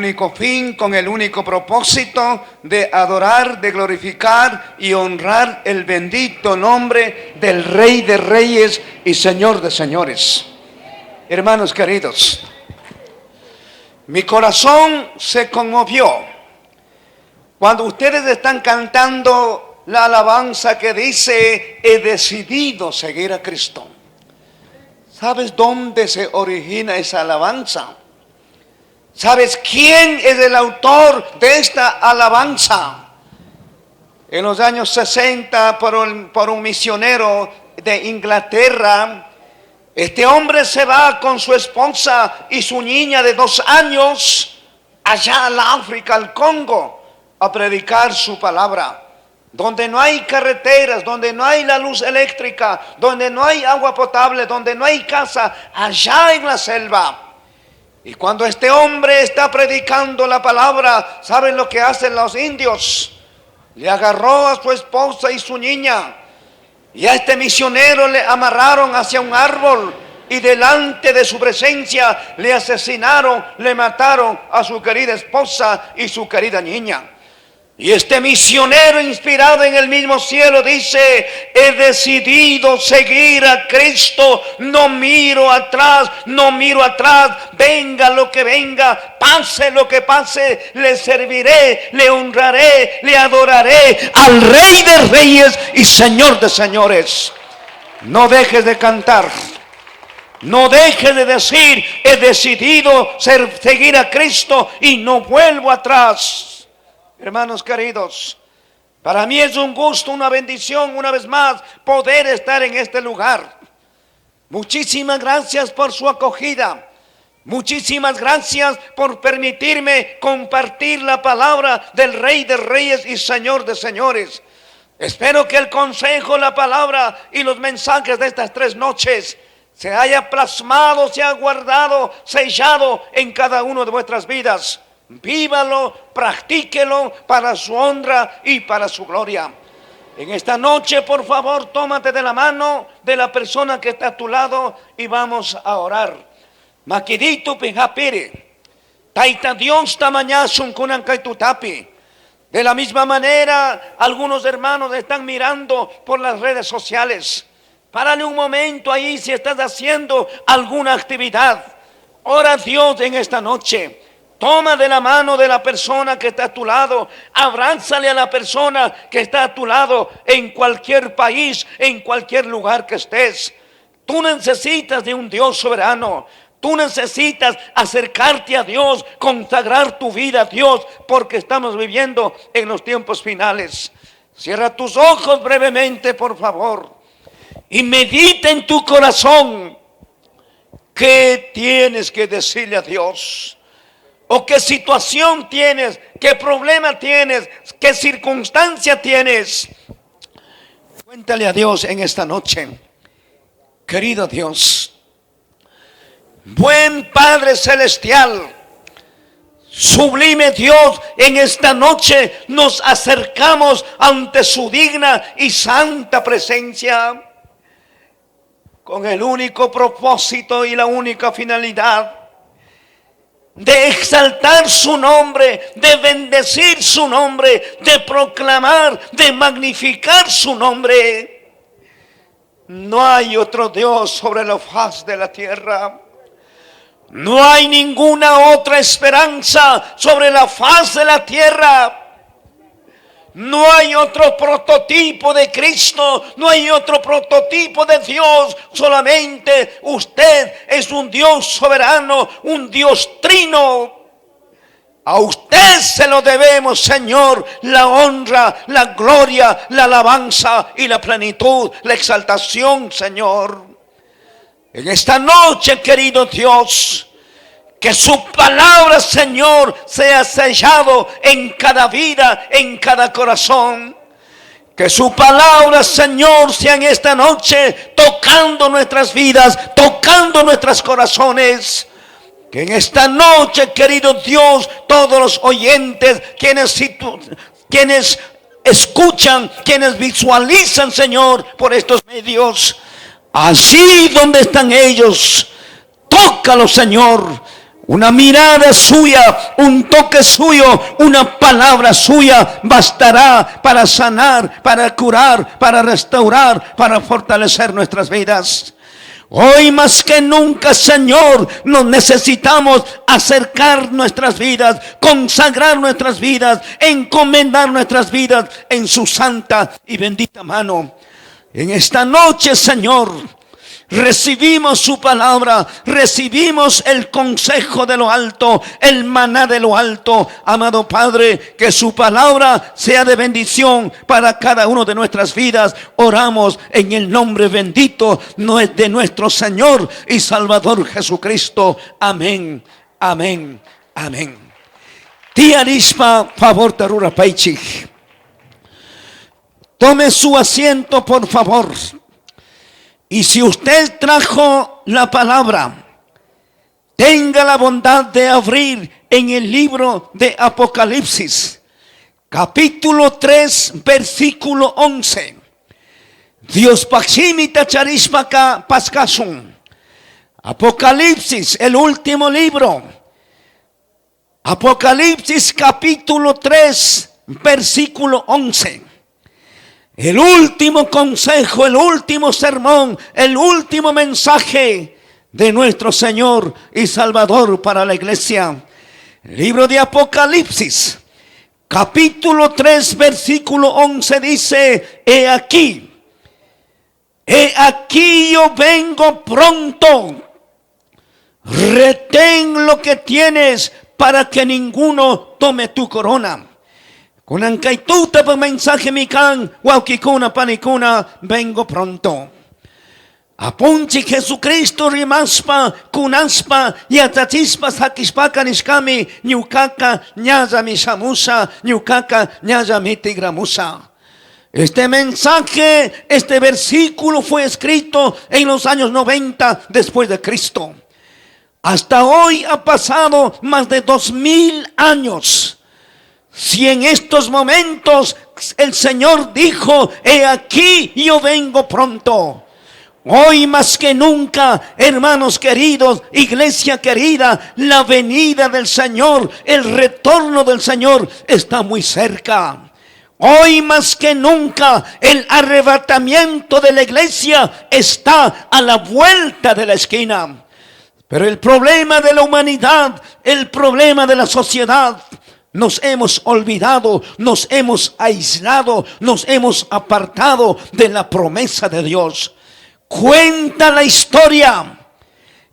único fin, con el único propósito de adorar, de glorificar y honrar el bendito nombre del Rey de Reyes y Señor de Señores. Hermanos queridos, mi corazón se conmovió cuando ustedes están cantando la alabanza que dice: he decidido seguir a Cristo. ¿Sabes dónde se origina esa alabanza? ¿Sabes quién es el autor de esta alabanza? En los años 60, por un misionero de Inglaterra, este hombre se va con su esposa y su niña de 2 años allá al África, al Congo, a predicar su palabra. Donde no hay carreteras, donde no hay la luz eléctrica, donde no hay agua potable, donde no hay casa, allá en la selva. Y cuando este hombre está predicando la palabra, ¿saben lo que hacen los indios? Le agarró a su esposa y su niña, y a este misionero le amarraron hacia un árbol, y delante de su presencia le asesinaron, le mataron a su querida esposa y su querida niña. Y este misionero, inspirado en el mismo cielo, dice: he decidido seguir a Cristo, no miro atrás, venga lo que venga, pase lo que pase, le serviré, le honraré, le adoraré al Rey de Reyes y Señor de Señores. No dejes de cantar, no dejes de decir: he decidido seguir a Cristo y no vuelvo atrás. Hermanos queridos, para mí es un gusto, una bendición, una vez más, poder estar en este lugar. Muchísimas gracias por su acogida. Muchísimas gracias por permitirme compartir la palabra del Rey de Reyes y Señor de Señores. Espero que el consejo, la palabra y los mensajes de estas 3 noches se haya plasmado, se haya guardado, sellado en cada una de vuestras vidas. Vívalo, practíquelo para su honra y para su gloria. En esta noche, por favor, tómate de la mano de la persona que está a tu lado y vamos a orar. Maquidito pejapire, taita Dios tamañasun kunan kaitutapi. De la misma manera, algunos hermanos están mirando por las redes sociales. Párale un momento ahí si estás haciendo alguna actividad. Ora a Dios en esta noche. Toma de la mano de la persona que está a tu lado. Abrázale a la persona que está a tu lado en cualquier país, en cualquier lugar que estés. Tú necesitas de un Dios soberano. Tú necesitas acercarte a Dios, consagrar tu vida a Dios, porque estamos viviendo en los tiempos finales. Cierra tus ojos brevemente, por favor, y medita en tu corazón qué tienes que decirle a Dios. ¿O qué situación tienes? ¿Qué problema tienes? ¿Qué circunstancia tienes? Cuéntale a Dios en esta noche. Querido Dios, buen Padre Celestial, sublime Dios, en esta noche nos acercamos ante su digna y santa presencia con el único propósito y la única finalidad de exaltar su nombre, de bendecir su nombre, de proclamar, de magnificar su nombre. No hay otro Dios sobre la faz de la tierra. No hay ninguna otra esperanza sobre la faz de la tierra. No hay otro prototipo de Cristo, no hay otro prototipo de Dios. Solamente usted es un Dios soberano, un Dios trino. A usted se lo debemos, Señor, la honra, la gloria, la alabanza y la plenitud, la exaltación, Señor. En esta noche, querido Dios, que su palabra, Señor, sea sellado en cada vida, en cada corazón. Que su palabra, Señor, sea en esta noche tocando nuestras vidas, tocando nuestros corazones. Que en esta noche, querido Dios, todos los oyentes, quienes escuchan, quienes visualizan, Señor, por estos medios, allí donde están ellos, tócalos, Señor. Una mirada suya, un toque suyo, una palabra suya bastará para sanar, para curar, para restaurar, para fortalecer nuestras vidas. Hoy más que nunca, Señor, nos necesitamos acercar nuestras vidas, consagrar nuestras vidas, encomendar nuestras vidas en su santa y bendita mano. En esta noche, Señor, recibimos su palabra, recibimos el consejo de lo alto, el maná de lo alto. Amado Padre, que su palabra sea de bendición para cada uno de nuestras vidas. Oramos en el nombre bendito de nuestro Señor y Salvador Jesucristo. Amén, amén, amén. Tía Arispa, favor tarura paichi. Tome su asiento, por favor. Y si usted trajo la palabra, tenga la bondad de abrir en el libro de Apocalipsis, capítulo 3, versículo 11. Dios Paximita Charispaka Pascasun. Apocalipsis, el último libro. Apocalipsis, capítulo 3, versículo 11. El último consejo, el último sermón, el último mensaje de nuestro Señor y Salvador para la iglesia. Libro de Apocalipsis, capítulo 3, versículo 11 dice: he aquí yo vengo pronto. Retén lo que tienes para que ninguno tome tu corona. Con ancaituta por mensaje mican, waukikuna panicuna, vengo pronto. Apunchi Jesucristo rimaspa, kunaspa, yatatispa sakispaka nishkami, nyukaka, nyaza mishamusa, nyukaka, nyaza mitigramusa. Este mensaje, este versículo fue escrito en los años 90 después de Cristo. Hasta hoy ha pasado más de 2000 años. Si en estos momentos el Señor dijo: he aquí yo vengo pronto. Hoy más que nunca, hermanos queridos, iglesia querida, la venida del Señor, el retorno del Señor está muy cerca. Hoy más que nunca, el arrebatamiento de la iglesia está a la vuelta de la esquina. Pero el problema de la humanidad, el problema de la sociedad, nos hemos olvidado, nos hemos aislado, nos hemos apartado de la promesa de Dios. Cuenta la historia.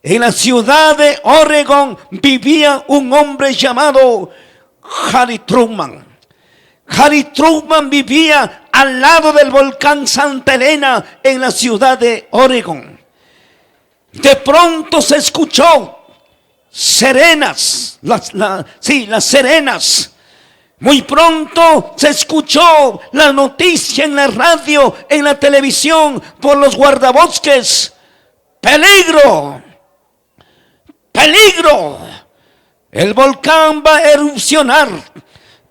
En la ciudad de Oregon vivía un hombre llamado Harry Truman. Harry Truman vivía al lado del volcán Santa Elena en la ciudad de Oregon. De pronto se escuchó sirenas, las sirenas. Muy pronto se escuchó la noticia en la radio, en la televisión, por los guardabosques: peligro, peligro, el volcán va a erupcionar,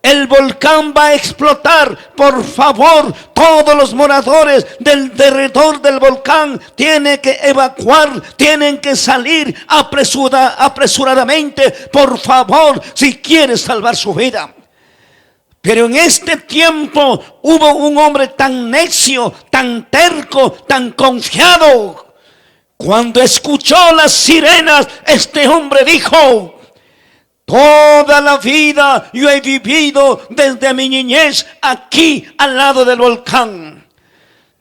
el volcán va a explotar. Por favor, todos los moradores del alrededor del volcán tienen que evacuar, tienen que salir apresuradamente, por favor, si quieren salvar su vida. Pero en este tiempo hubo un hombre tan necio, tan terco, tan confiado. Cuando escuchó las sirenas, este hombre dijo: toda la vida yo he vivido desde mi niñez aquí al lado del volcán.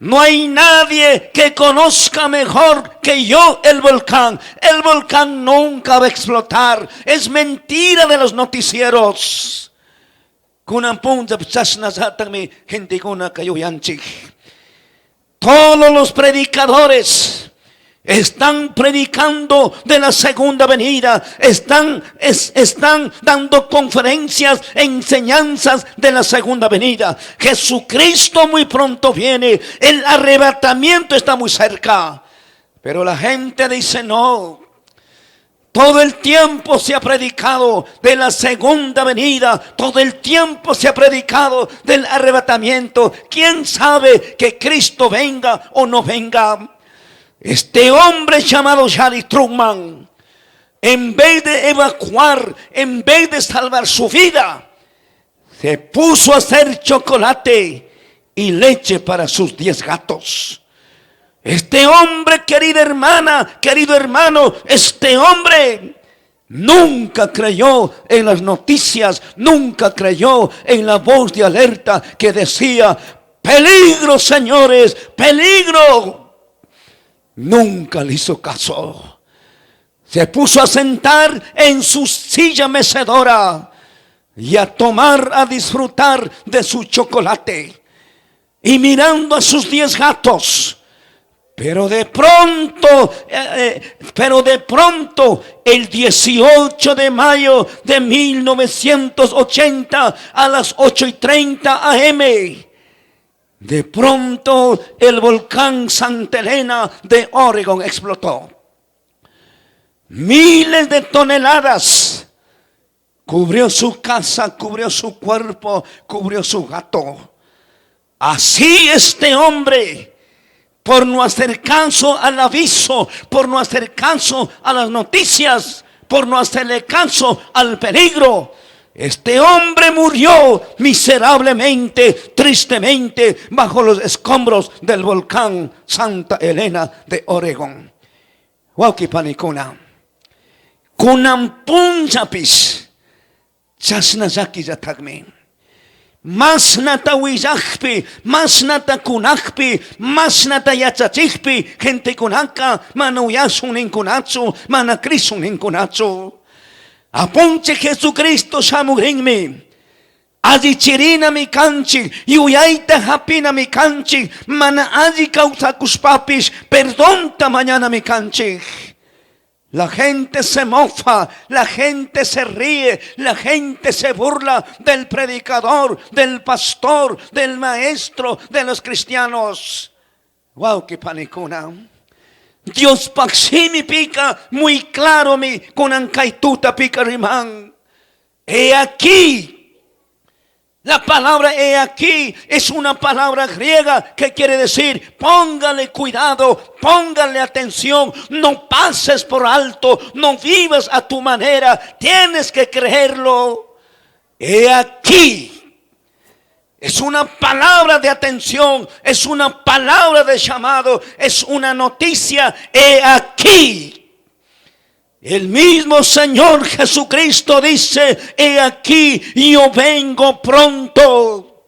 No hay nadie que conozca mejor que yo el volcán. El volcán nunca va a explotar. Es mentira de los noticieros. Todos los predicadores están predicando de la segunda venida. Están dando conferencias, enseñanzas de la segunda venida. Jesucristo muy pronto viene. El arrebatamiento está muy cerca. Pero la gente dice: no. Todo el tiempo se ha predicado de la segunda venida. Todo el tiempo se ha predicado del arrebatamiento. ¿Quién sabe que Cristo venga o no venga? Este hombre llamado Harry Truman en vez de evacuar, en vez de salvar su vida, se puso a hacer chocolate y leche para sus 10 gatos. Este hombre, querida hermana, querido hermano, este hombre nunca creyó en las noticias, nunca creyó en la voz de alerta que decía: peligro, señores, peligro. Nunca le hizo caso. Se puso a sentar en su silla mecedora y a tomar, a disfrutar de su chocolate, y mirando a sus 10 gatos. Pero de pronto, el 18 de mayo de 1980 a las 8:30 AM, de pronto el volcán Santa Elena de Oregon explotó. Miles de toneladas cubrió su casa, cubrió su cuerpo, cubrió su gato. Así este hombre, por no hacer caso al aviso, por no hacer caso a las noticias, por no hacerle caso al peligro, este hombre murió miserablemente, tristemente, bajo los escombros del volcán Santa Elena de Oregon. Waukipanikuna. Kunan punchapis chasnazaki yatagmi. Mas nata willakpi, mas nata kunakpi, mas nata yachachikpi, gente kunaka, mana uyasun ninkunatsu, mana krisun ninkunatsu. Apunche Jesucristo shamurinmi. Aji chirina mi kanchi, yuyaita hapina mi kanchi, mana aji kausakuspapis, perdonta mañana mi kanchi. La gente se mofa, la gente se ríe, la gente se burla del predicador, del pastor, del maestro, de los cristianos. Wow, qué panicuna. Dios paximi pica, muy claro mi conancaituta pica rimán. He aquí. La palabra he aquí es una palabra griega que quiere decir: póngale cuidado, póngale atención, no pases por alto, no vivas a tu manera, tienes que creerlo. He aquí es una palabra de atención, es una palabra de llamado, es una noticia. He aquí. El mismo Señor Jesucristo dice: he aquí, yo vengo pronto.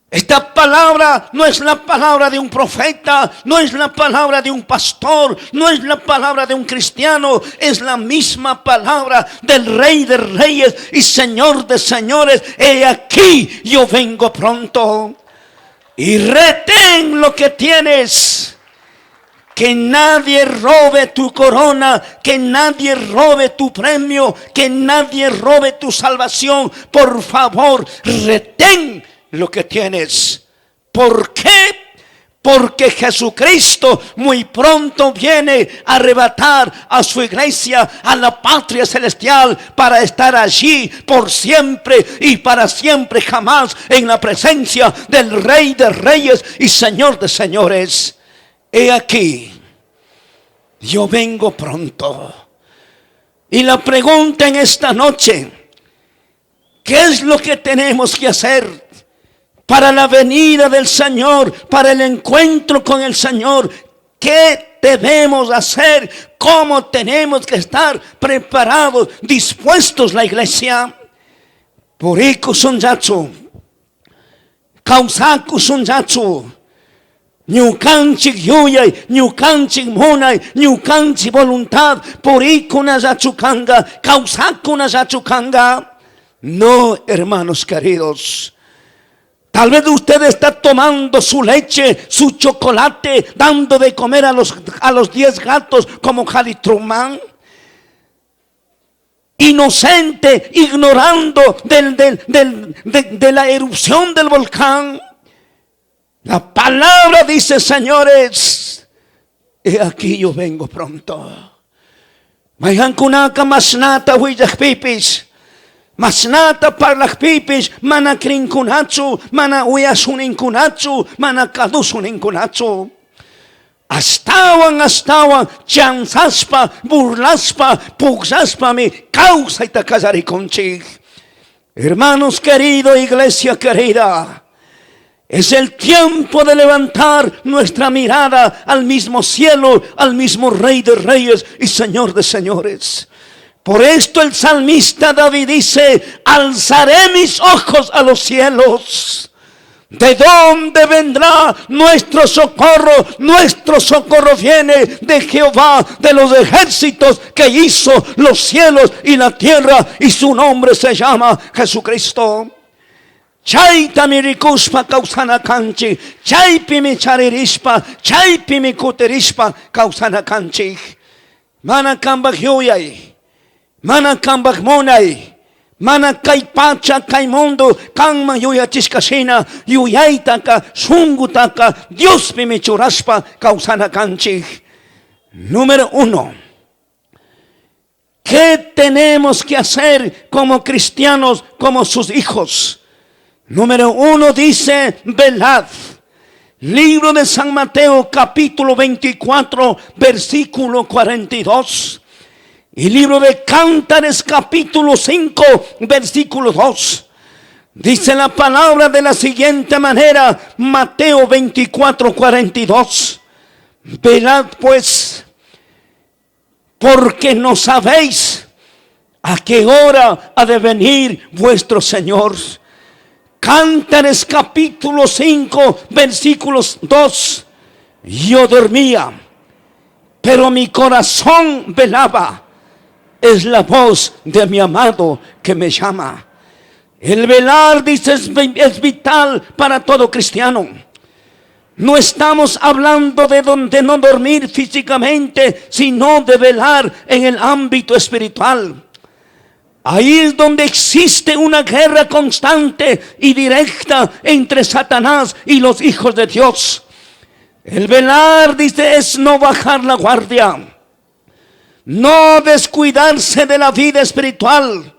Esta palabra no es la palabra de un profeta, no es la palabra de un pastor, no es la palabra de un cristiano, es la misma palabra del Rey de Reyes y Señor de Señores. He aquí, yo vengo pronto. Y retén lo que tienes. Que nadie robe tu corona, que nadie robe tu premio, que nadie robe tu salvación. Por favor, retén lo que tienes. ¿Por qué? Porque Jesucristo muy pronto viene a arrebatar a su iglesia a la patria celestial para estar allí por siempre y para siempre jamás en la presencia del Rey de Reyes y Señor de Señores. He aquí, yo vengo pronto. Y la pregunta en esta noche: ¿qué es lo que tenemos que hacer para la venida del Señor, para el encuentro con el Señor? ¿Qué debemos hacer? ¿Cómo tenemos que estar preparados, dispuestos la iglesia? Puriku sunjatsu, kausaku sunjatsu, ñukanchik yuyay, ñukanchik munay, ñukanchik voluntad, purikuna yachukanga, kausakuna yachukanga. No, hermanos queridos. Tal vez usted está tomando su leche, su chocolate, dando de comer a los 10 gatos como Harry Truman. Inocente, ignorando de la erupción del volcán. La palabra dice: señores, he aquí yo vengo pronto. Mayan kunaka masnata huillas pipis. Masnata parlak pipis, mana krinkunatsu, mana uyasuninkunatsu, mana kadusuninkunatsu. Astawan, chansaspa, burlaspa, puxaspa mi causa y takazari conchig. Hermanos queridos, iglesia querida, es el tiempo de levantar nuestra mirada al mismo cielo, al mismo Rey de Reyes y Señor de Señores. Por esto el salmista David dice: alzaré mis ojos a los cielos. ¿De dónde vendrá nuestro socorro? Nuestro socorro viene de Jehová de los ejércitos, que hizo los cielos y la tierra, y su nombre se llama Jesucristo. Chaita mi rikuspa kausana kanchi, chaipi mi charirispa, chaipi mi kuterispa kausana kanchi. Mana kambak yuyay, mana kambak monay, mana kay pacha kay mundo, kang mayuya chiskashina, yuyaitaka, sungutaka, Dios mi churaspa kausana kanchi. Número 1. ¿Qué tenemos que hacer como cristianos, como sus hijos? Número 1 dice: velad. Libro de San Mateo, capítulo 24, versículo 42. Y libro de Cántares, capítulo 5, versículo 2. Dice la palabra de la siguiente manera: Mateo 24, 42. Velad pues, porque no sabéis a qué hora ha de venir vuestro Señor. Cántares capítulo 5 versículos 2. Yo dormía, pero mi corazón velaba. Es la voz de mi amado que me llama. El velar, dice, es vital para todo cristiano. No estamos hablando de no dormir físicamente, sino de velar en el ámbito espiritual. Ahí es donde existe una guerra constante y directa entre Satanás y los hijos de Dios. El velar, dice, es no bajar la guardia, no descuidarse de la vida espiritual,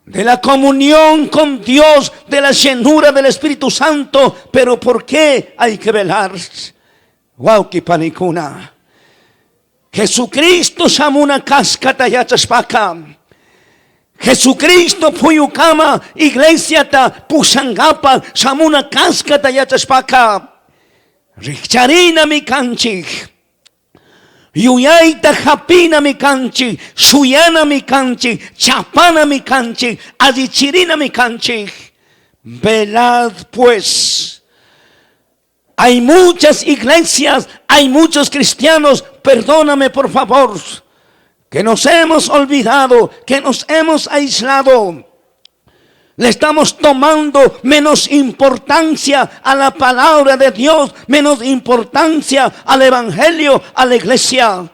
de la comunión con Dios, de la llenura del Espíritu Santo. Pero ¿por qué hay que velar? Wauki panicuna. Jesucristo llamó una cascata yachaspaka. Jesucristo puyukama iglesia ta pusangapa samuna kaskata yachaspaka. Richarina mi kanchi, yuyaita japina mi kanchi, suyana mi kanchi, chapana mi kanchi, adichirina mi kanchi. Velad pues. Hay muchas iglesias, hay muchos cristianos, perdóname por favor, que nos hemos olvidado, que nos hemos aislado. Le estamos tomando menos importancia a la palabra de Dios, menos importancia al evangelio, a la iglesia.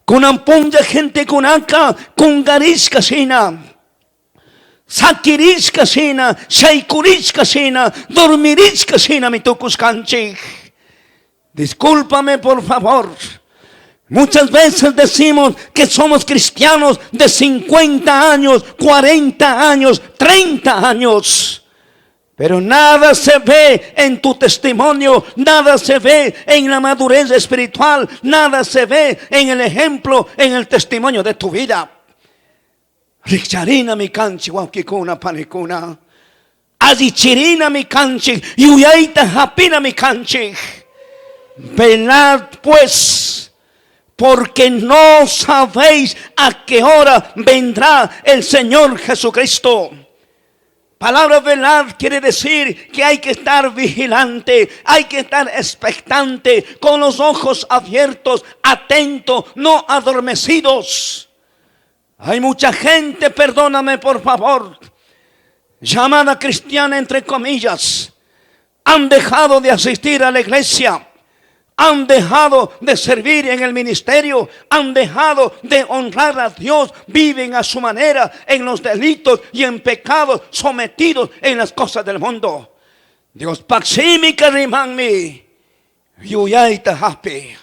Kunampunja gente kunaka, kungarishka shina, sakirishka shina, shaikurishka shina, dormirishka shina mitukuskanchik. Discúlpame por favor. Muchas veces decimos que somos cristianos de 50 años, 40 años, 30 años. Pero nada se ve en tu testimonio, nada se ve en la madurez espiritual, nada se ve en el ejemplo, en el testimonio de tu vida. Richarina mi canchi, waukikuna panikuna. Adichirina mi canchi, yuyaita japina mi canchi. Velad pues, porque no sabéis a qué hora vendrá el Señor Jesucristo. Palabra velar quiere decir que hay que estar vigilante, hay que estar expectante, con los ojos abiertos, atentos, no adormecidos. Hay mucha gente, perdóname por favor, llamada cristiana entre comillas, han dejado de asistir a la iglesia, han dejado de servir en el ministerio, han dejado de honrar a Dios, viven a su manera en los delitos y en pecados, sometidos en las cosas del mundo. Dios paximi karimanmi, yuyaita happy.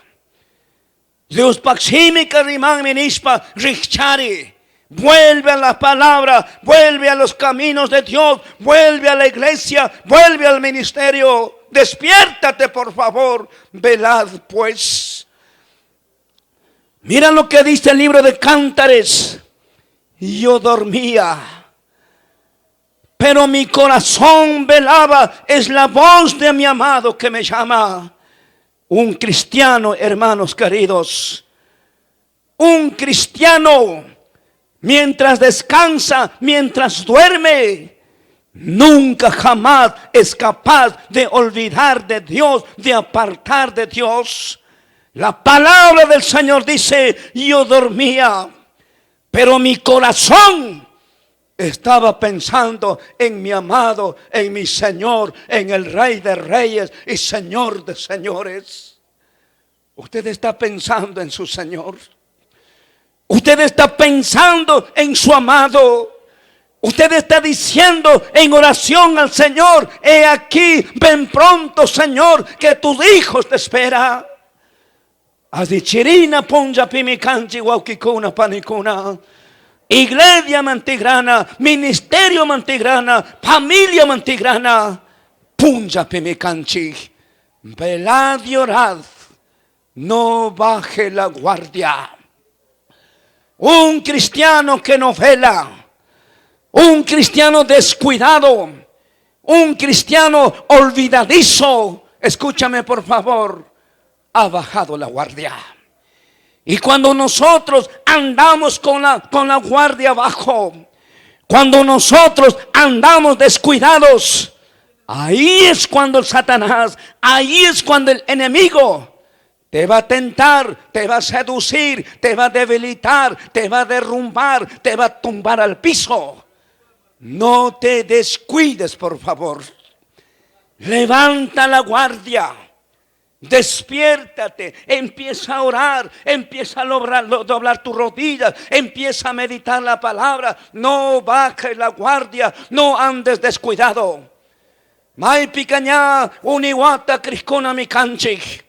Dios paximi karimanmi nispa richari, Vuelve a la palabra, vuelve a los caminos de Dios, vuelve a la iglesia, vuelve al ministerio. Despiértate, por favor, velad pues. Mira lo que dice el libro de Cántares. Y yo dormía, pero mi corazón velaba. Es la voz de mi amado que me llama. Un cristiano, hermanos queridos, un cristiano, mientras descansa, mientras duerme, nunca jamás es capaz de olvidar de Dios, de apartar de Dios. La palabra del Señor dice: yo dormía, pero mi corazón estaba pensando en mi amado, en mi Señor, en el Rey de Reyes y Señor de Señores. Usted está pensando en su Señor. Usted está pensando en su amado. Usted está diciendo en oración al Señor: he aquí, ven pronto, Señor, que tus hijos te esperan. Adichirina ponja pimicanchi guauquicuna panicuna. Iglesia Mantigrana, ministerio Mantigrana, familia Mantigrana. Punja pimicanchi. Velad y orad. No baje la guardia. Un cristiano que no vela, un cristiano descuidado, un cristiano olvidadizo, escúchame por favor, ha bajado la guardia. Y cuando nosotros andamos con la guardia abajo, cuando nosotros andamos descuidados, ahí es cuando el Satanás, ahí es cuando el enemigo te va a tentar, te va a seducir, te va a debilitar, te va a derrumbar, te va a tumbar al piso. No te descuides, por favor. Levanta la guardia. Despiértate, empieza a orar, empieza a doblar tus rodillas, empieza a meditar la palabra. No bajes la guardia, no andes descuidado. Mai picañá, uniwata, criscona mi canchig.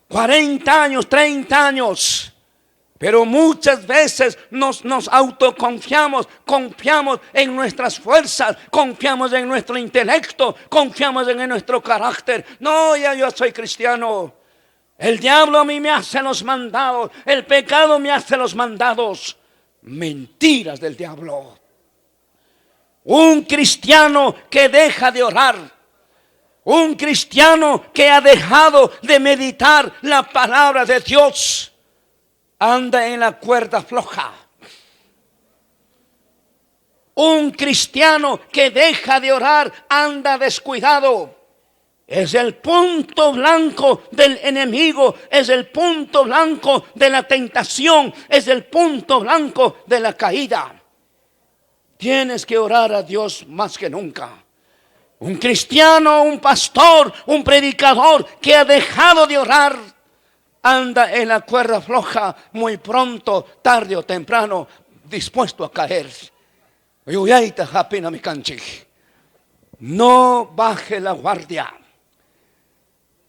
40 años, 30 años. Pero muchas veces nos autoconfiamos, confiamos en nuestras fuerzas, confiamos en nuestro intelecto, confiamos en nuestro carácter. No, ya yo soy cristiano. El diablo a mí me hace los mandados, el pecado me hace los mandados. Mentiras del diablo. Un cristiano que deja de orar, un cristiano que ha dejado de meditar la palabra de Dios, anda en la cuerda floja. Un cristiano que deja de orar anda descuidado. Es el punto blanco del enemigo, es el punto blanco de la tentación, es el punto blanco de la caída. Tienes que orar a Dios más que nunca. Un cristiano, un pastor, un predicador que ha dejado de orar, anda en la cuerda floja, muy pronto, tarde o temprano, dispuesto a caer. No baje la guardia.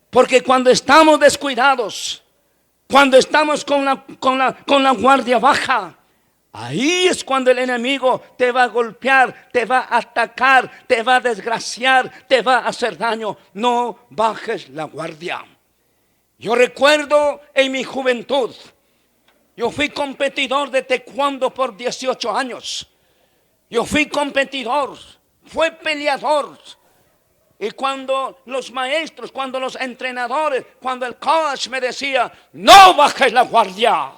Porque cuando estamos descuidados, cuando estamos con la guardia baja, ahí es cuando el enemigo te va a golpear, te va a atacar, te va a desgraciar, te va a hacer daño. No bajes la guardia. Yo recuerdo en mi juventud, yo fui competidor de taekwondo por 18 años. Yo fui competidor, fui peleador. Y cuando los maestros, cuando los entrenadores, cuando el coach me decía: no bajes la guardia.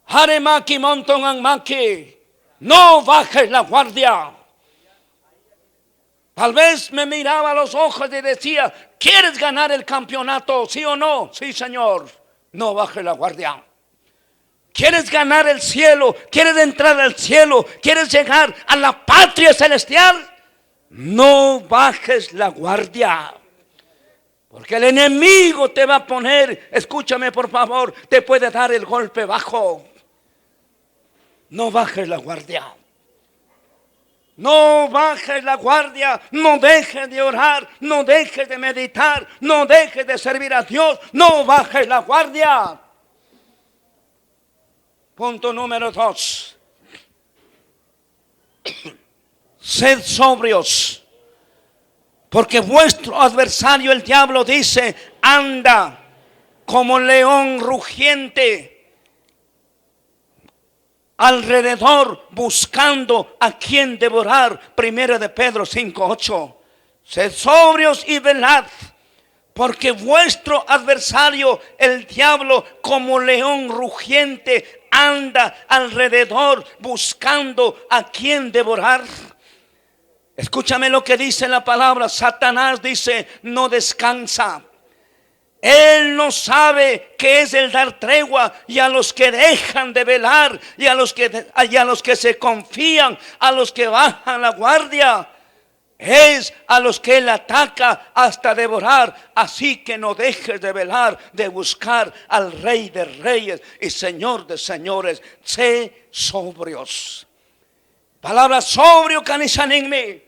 Haremaki montonanmaki, no bajes la guardia. Tal vez me miraba a los ojos y decía: ¿quieres ganar el campeonato? ¿Sí o no? Sí, Señor. No bajes la guardia. ¿Quieres ganar el cielo? ¿Quieres entrar al cielo? ¿Quieres llegar a la patria celestial? No bajes la guardia. Porque el enemigo te va a poner, escúchame por favor, te puede dar el golpe bajo. No bajes la guardia. No bajes la guardia, no dejes de orar, no dejes de meditar, no dejes de servir a Dios, no bajes la guardia. Punto número 2. Sed sobrios, porque vuestro adversario el diablo dice, anda como león rugiente alrededor buscando a quien devorar. Primera de Pedro 5:8. Sed sobrios y velad, porque vuestro adversario el diablo como león rugiente anda alrededor buscando a quien devorar. Escúchame lo que dice la palabra. Satanás dice, no descansa. Él no sabe qué es el dar tregua, y a los que dejan de velar, y a los que se confían, a los que bajan la guardia, es a los que él ataca hasta devorar. Así que no dejes de velar, de buscar al Rey de Reyes y Señor de Señores. Sé sobrios. Palabra sobrio canisaningme.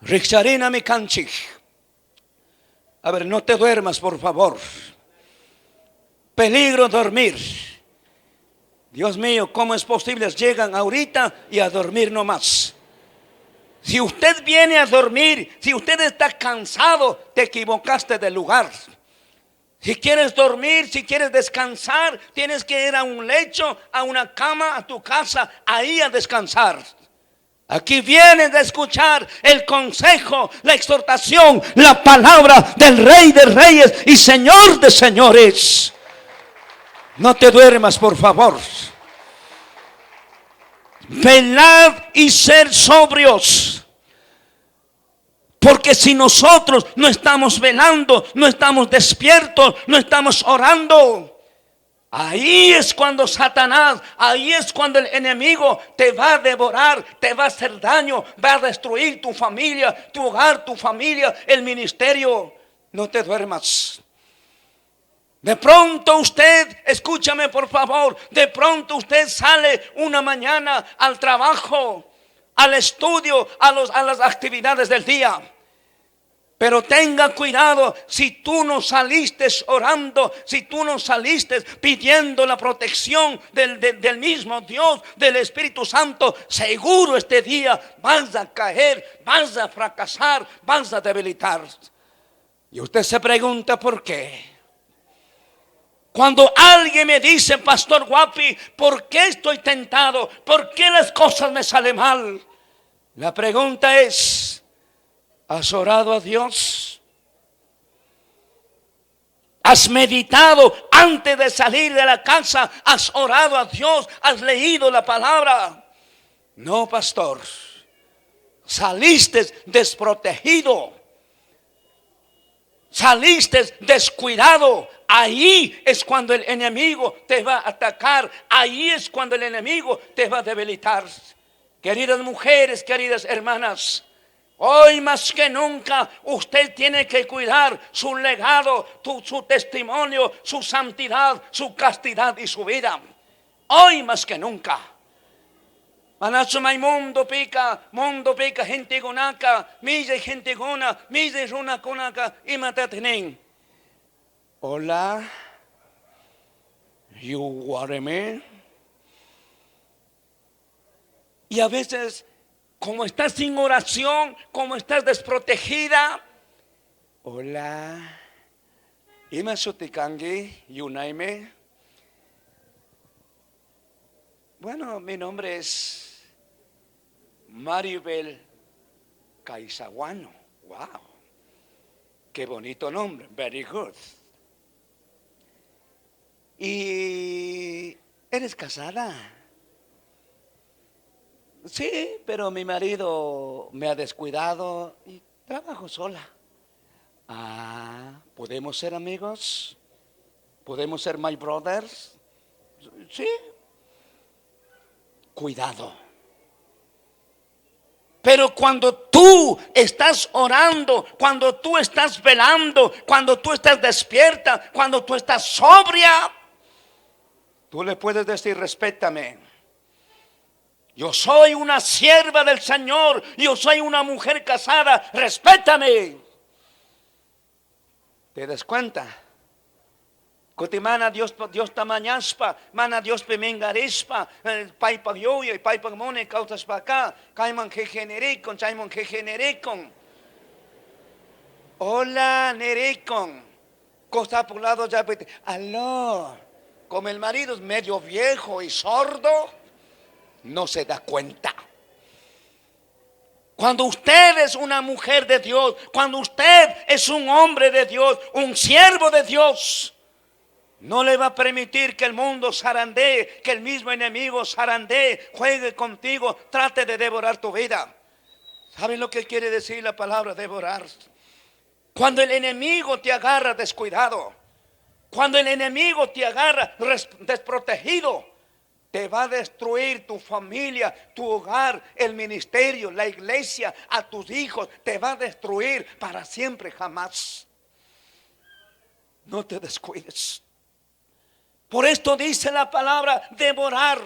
Rixarina mi canchi. A ver, no te duermas, por favor. Peligro dormir. Dios mío, ¿cómo es posible? Llegan ahorita y a dormir nomás. Si usted viene a dormir, si usted está cansado, te equivocaste de lugar. Si quieres dormir, si quieres descansar, tienes que ir a un lecho, a una cama, a tu casa, ahí a descansar. Aquí vienes a escuchar el consejo, la exhortación, la palabra del Rey de Reyes y Señor de Señores. No te duermas, por favor. Velad y ser sobrios. Porque si nosotros no estamos velando, no estamos despiertos, no estamos orando, ahí es cuando Satanás, ahí es cuando el enemigo te va a devorar, te va a hacer daño, va a destruir tu familia, tu hogar, tu familia, el ministerio. No te duermas. De pronto usted, escúchame por favor, de pronto usted sale una mañana al trabajo, al estudio, a las actividades del día. Pero tenga cuidado, si tú no saliste orando, si tú no saliste pidiendo la protección del mismo Dios, del Espíritu Santo, seguro este día vas a caer, vas a fracasar, vas a debilitar. Y usted se pregunta por qué. Cuando alguien me dice, Pastor Guapi, ¿por qué estoy tentado? ¿Por qué las cosas me salen mal? La pregunta es, ¿has orado a Dios? ¿Has meditado antes de salir de la casa? ¿Has orado a Dios? ¿Has leído la palabra? No, pastor. Saliste desprotegido. Saliste descuidado. Ahí es cuando el enemigo te va a atacar. Ahí es cuando el enemigo te va a debilitar. Queridas mujeres, queridas hermanas, hoy más que nunca usted tiene que cuidar su legado, su testimonio, su santidad, su castidad y su vida. Hoy más que nunca. Manasumay mundo pica, gente gonaka, mille gente gona, mille runa konaka, y matatenen. Hola, you wareme. Y a veces, como estás sin oración, como estás desprotegida. Hola, ima sutikangi, yunaime. Bueno, mi nombre es Maribel Caizaguano. Wow, qué bonito nombre, very good. ¿Y eres casada? Sí, pero mi marido me ha descuidado y trabajo sola. Ah, ¿podemos ser amigos? ¿Podemos ser my brothers? Sí. Cuidado. Pero cuando tú estás orando, cuando tú estás velando, cuando tú estás despierta, cuando tú estás sobria, tú le puedes decir, respétame. Yo soy una sierva del Señor, yo soy una mujer casada, respétame. ¿Te das cuenta? Cotimana Dios tamañaspa, mana Dios pemengarispa, paipa yoyo y paipa mone cautas pa acá, caiman que genericon, chaimon que genericon. Hola, nericon. Costa por lado ya, aló. Como el marido es medio viejo y sordo, no se da cuenta. Cuando usted es una mujer de Dios, cuando usted es un hombre de Dios, un siervo de Dios, no le va a permitir que el mundo zarandee, que el mismo enemigo zarandee, juegue contigo, trate de devorar tu vida. ¿Saben lo que quiere decir la palabra devorar? Cuando el enemigo te agarra descuidado, cuando el enemigo te agarra desprotegido, te va a destruir tu familia, tu hogar, el ministerio, la iglesia, a tus hijos. Te va a destruir para siempre, jamás. No te descuides. Por esto dice la palabra devorar.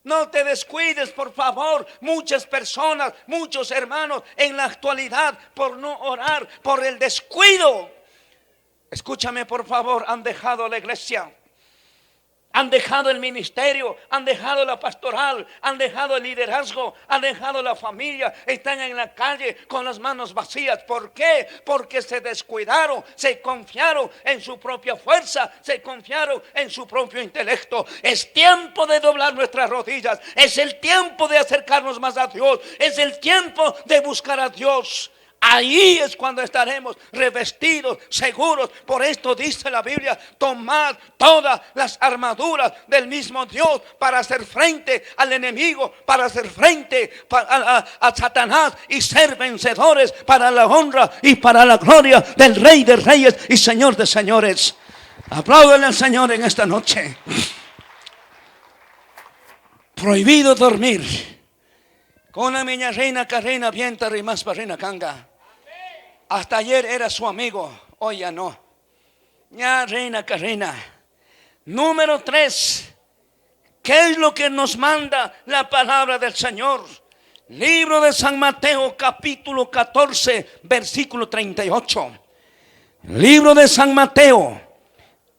No te descuides, por favor. Muchas personas, muchos hermanos en la actualidad, por no orar, por el descuido, escúchame por favor, han dejado la iglesia. Han dejado el ministerio, han dejado la pastoral, han dejado el liderazgo, han dejado la familia, están en la calle con las manos vacías. ¿Por qué? Porque se descuidaron, se confiaron en su propia fuerza, se confiaron en su propio intelecto. Es tiempo de doblar nuestras rodillas, es el tiempo de acercarnos más a Dios, es el tiempo de buscar a Dios. Ahí es cuando estaremos revestidos, seguros. Por esto dice la Biblia: tomad todas las armaduras del mismo Dios para hacer frente al enemigo, para hacer frente a Satanás y ser vencedores para la honra y para la gloria del Rey de Reyes y Señor de Señores. Apláudanle al Señor en esta noche. Prohibido dormir con la miña reina carrena vienta rimas para reina canga. Hasta ayer era su amigo, hoy ya no. Ya reina carrena. Número 3. ¿Qué es lo que nos manda la palabra del Señor? Libro de San Mateo, capítulo 14, versículo 38. Libro de San Mateo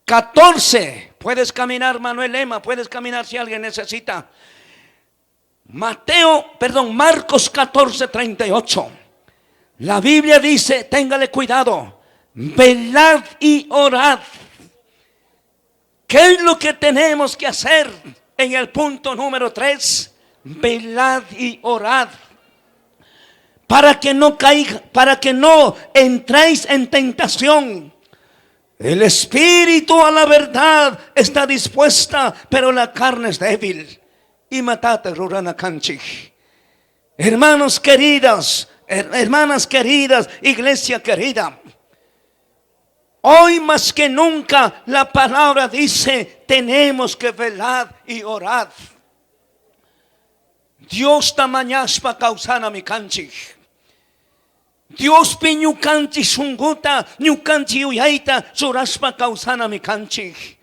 14. Puedes caminar, Manuel Lema, puedes caminar si alguien necesita. Marcos 14, 38. La Biblia dice, téngale cuidado, velad y orad. ¿Qué es lo que tenemos que hacer en el punto número 3? Velad y orad. Para que no entréis en tentación. El espíritu a la verdad está dispuesta, pero la carne es débil. Y matate rurana canchi. Hermanos queridas, hermanas queridas, iglesia querida, hoy más que nunca la palabra dice: tenemos que velar y orar. Dios tamañaspa causana mi canchi. Dios piñu canchi sunguta, ñu canchi uyaita, suraspa causana mi canchi.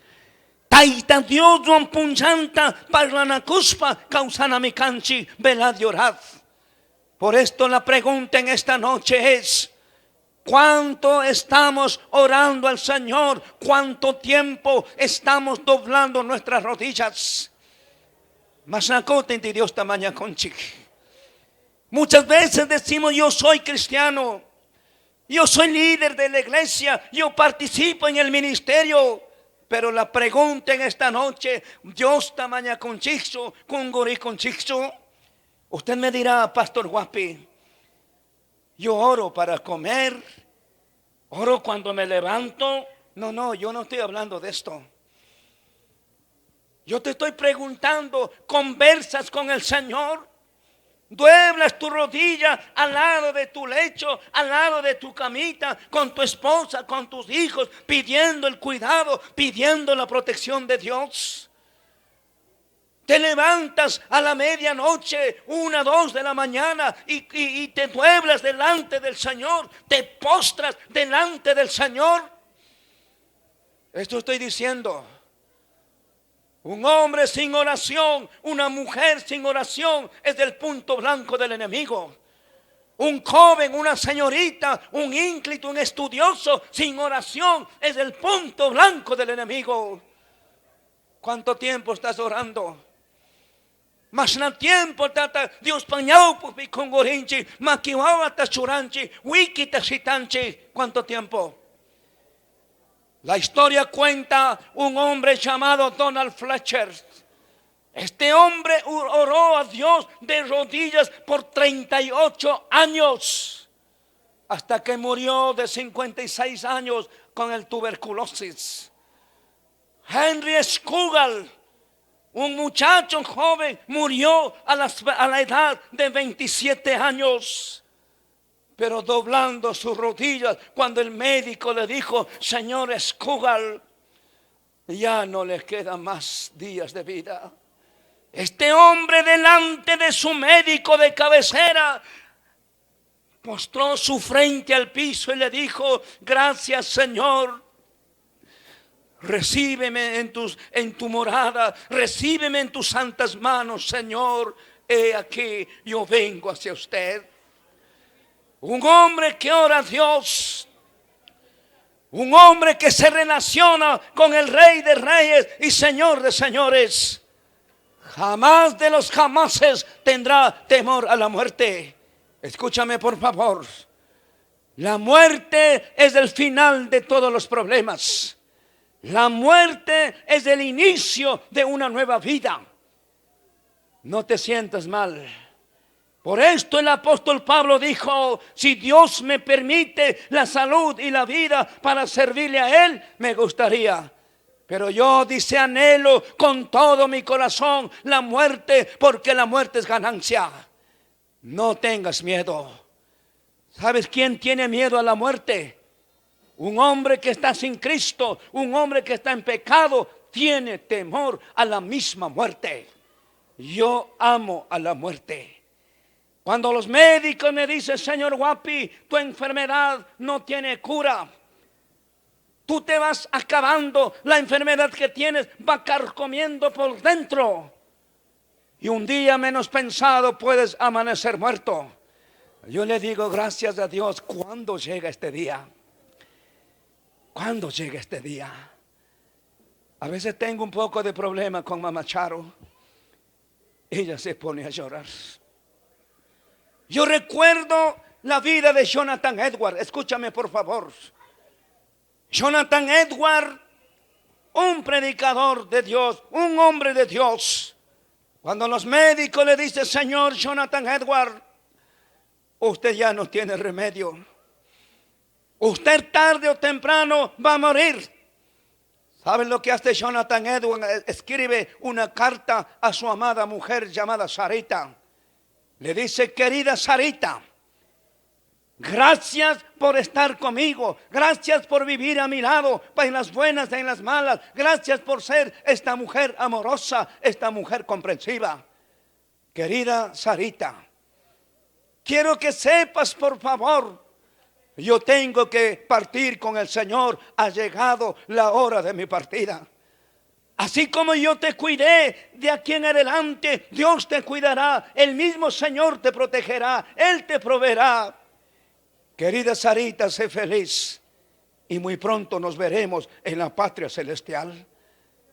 Taita Dios don punchanta, parlanakuspa causana mi canchi, velad y orad. Por esto la pregunta en esta noche es: ¿cuánto estamos orando al Señor? ¿Cuánto tiempo estamos doblando nuestras rodillas? Masacote de Dios tamaña conchi. Muchas veces decimos: yo soy cristiano, yo soy líder de la iglesia, yo participo en el ministerio. Pero la pregunta en esta noche: Dios tamaña conchizo, cunguri conchizo. Usted me dirá: Pastor Guapi, yo oro para comer, oro cuando me levanto. No, yo no estoy hablando de esto. Yo te estoy preguntando: ¿conversas con el Señor? ¿Dueblas tu rodilla al lado de tu lecho, al lado de tu camita, con tu esposa, con tus hijos, pidiendo el cuidado, pidiendo la protección de Dios? Te levantas a la medianoche, 1, 2 de la mañana y te dueblas delante del Señor, te postras delante del Señor. Esto estoy diciendo. Un hombre sin oración, una mujer sin oración es el punto blanco del enemigo. Un joven, una señorita, un ínclito, un estudioso, sin oración, es el punto blanco del enemigo. ¿Cuánto tiempo estás orando? Mas na tiempo tata Dios pañao pupi con gorinchi, maquiwao hasta churanchi, wiki tashitanchi. ¿Cuánto tiempo? La historia cuenta un hombre llamado Donald Fletcher. Este hombre oró a Dios de rodillas por 38 años, hasta que murió de 56 años con el tuberculosis. Henry Scougal, un muchacho joven, murió a la edad de 27 años. Pero doblando sus rodillas, cuando el médico le dijo: señor Scougal, ya no le quedan más días de vida. Este hombre, delante de su médico de cabecera, postró su frente al piso y le dijo: gracias, Señor. Recíbeme en tu morada, recíbeme en tus santas manos, Señor. He aquí, yo vengo hacia usted. Un hombre que ora a Dios, un hombre que se relaciona con el Rey de Reyes y Señor de Señores, jamás de los jamases tendrá temor a la muerte. Escúchame, por favor. La muerte es el final de todos los problemas. La muerte es el inicio de una nueva vida. No te sientas mal. Por esto el apóstol Pablo dijo: si Dios me permite la salud y la vida para servirle a Él, me gustaría. Pero yo, dice, anhelo con todo mi corazón la muerte, porque la muerte es ganancia. No tengas miedo. ¿Sabes quién tiene miedo a la muerte? Un hombre que está sin Cristo, un hombre que está en pecado, tiene temor a la misma muerte. Yo amo a la muerte. Cuando los médicos me dicen: señor Guapi, tu enfermedad no tiene cura, tú te vas acabando, la enfermedad que tienes va carcomiendo por dentro, y un día menos pensado puedes amanecer muerto. Yo le digo: gracias a Dios. ¿Cuándo llega este día? ¿Cuándo llega este día? A veces tengo un poco de problema con Mamá Charo. Ella se pone a llorar. Yo recuerdo la vida de Jonathan Edwards. Escúchame, por favor. Jonathan Edwards, un predicador de Dios, un hombre de Dios. Cuando los médicos le dicen: señor Jonathan Edwards, usted ya no tiene remedio, usted tarde o temprano va a morir. ¿Saben lo que hace Jonathan Edwards? Escribe una carta a su amada mujer llamada Sarita. Le dice: querida Sarita, gracias por estar conmigo, gracias por vivir a mi lado, en las buenas y en las malas, gracias por ser esta mujer amorosa, esta mujer comprensiva. Querida Sarita, quiero que sepas, por favor, yo tengo que partir con el Señor. Ha llegado la hora de mi partida. Así como yo te cuidé de aquí en adelante, Dios te cuidará. El mismo Señor te protegerá, Él te proveerá. Querida Sarita, sé feliz, y muy pronto nos veremos en la patria celestial.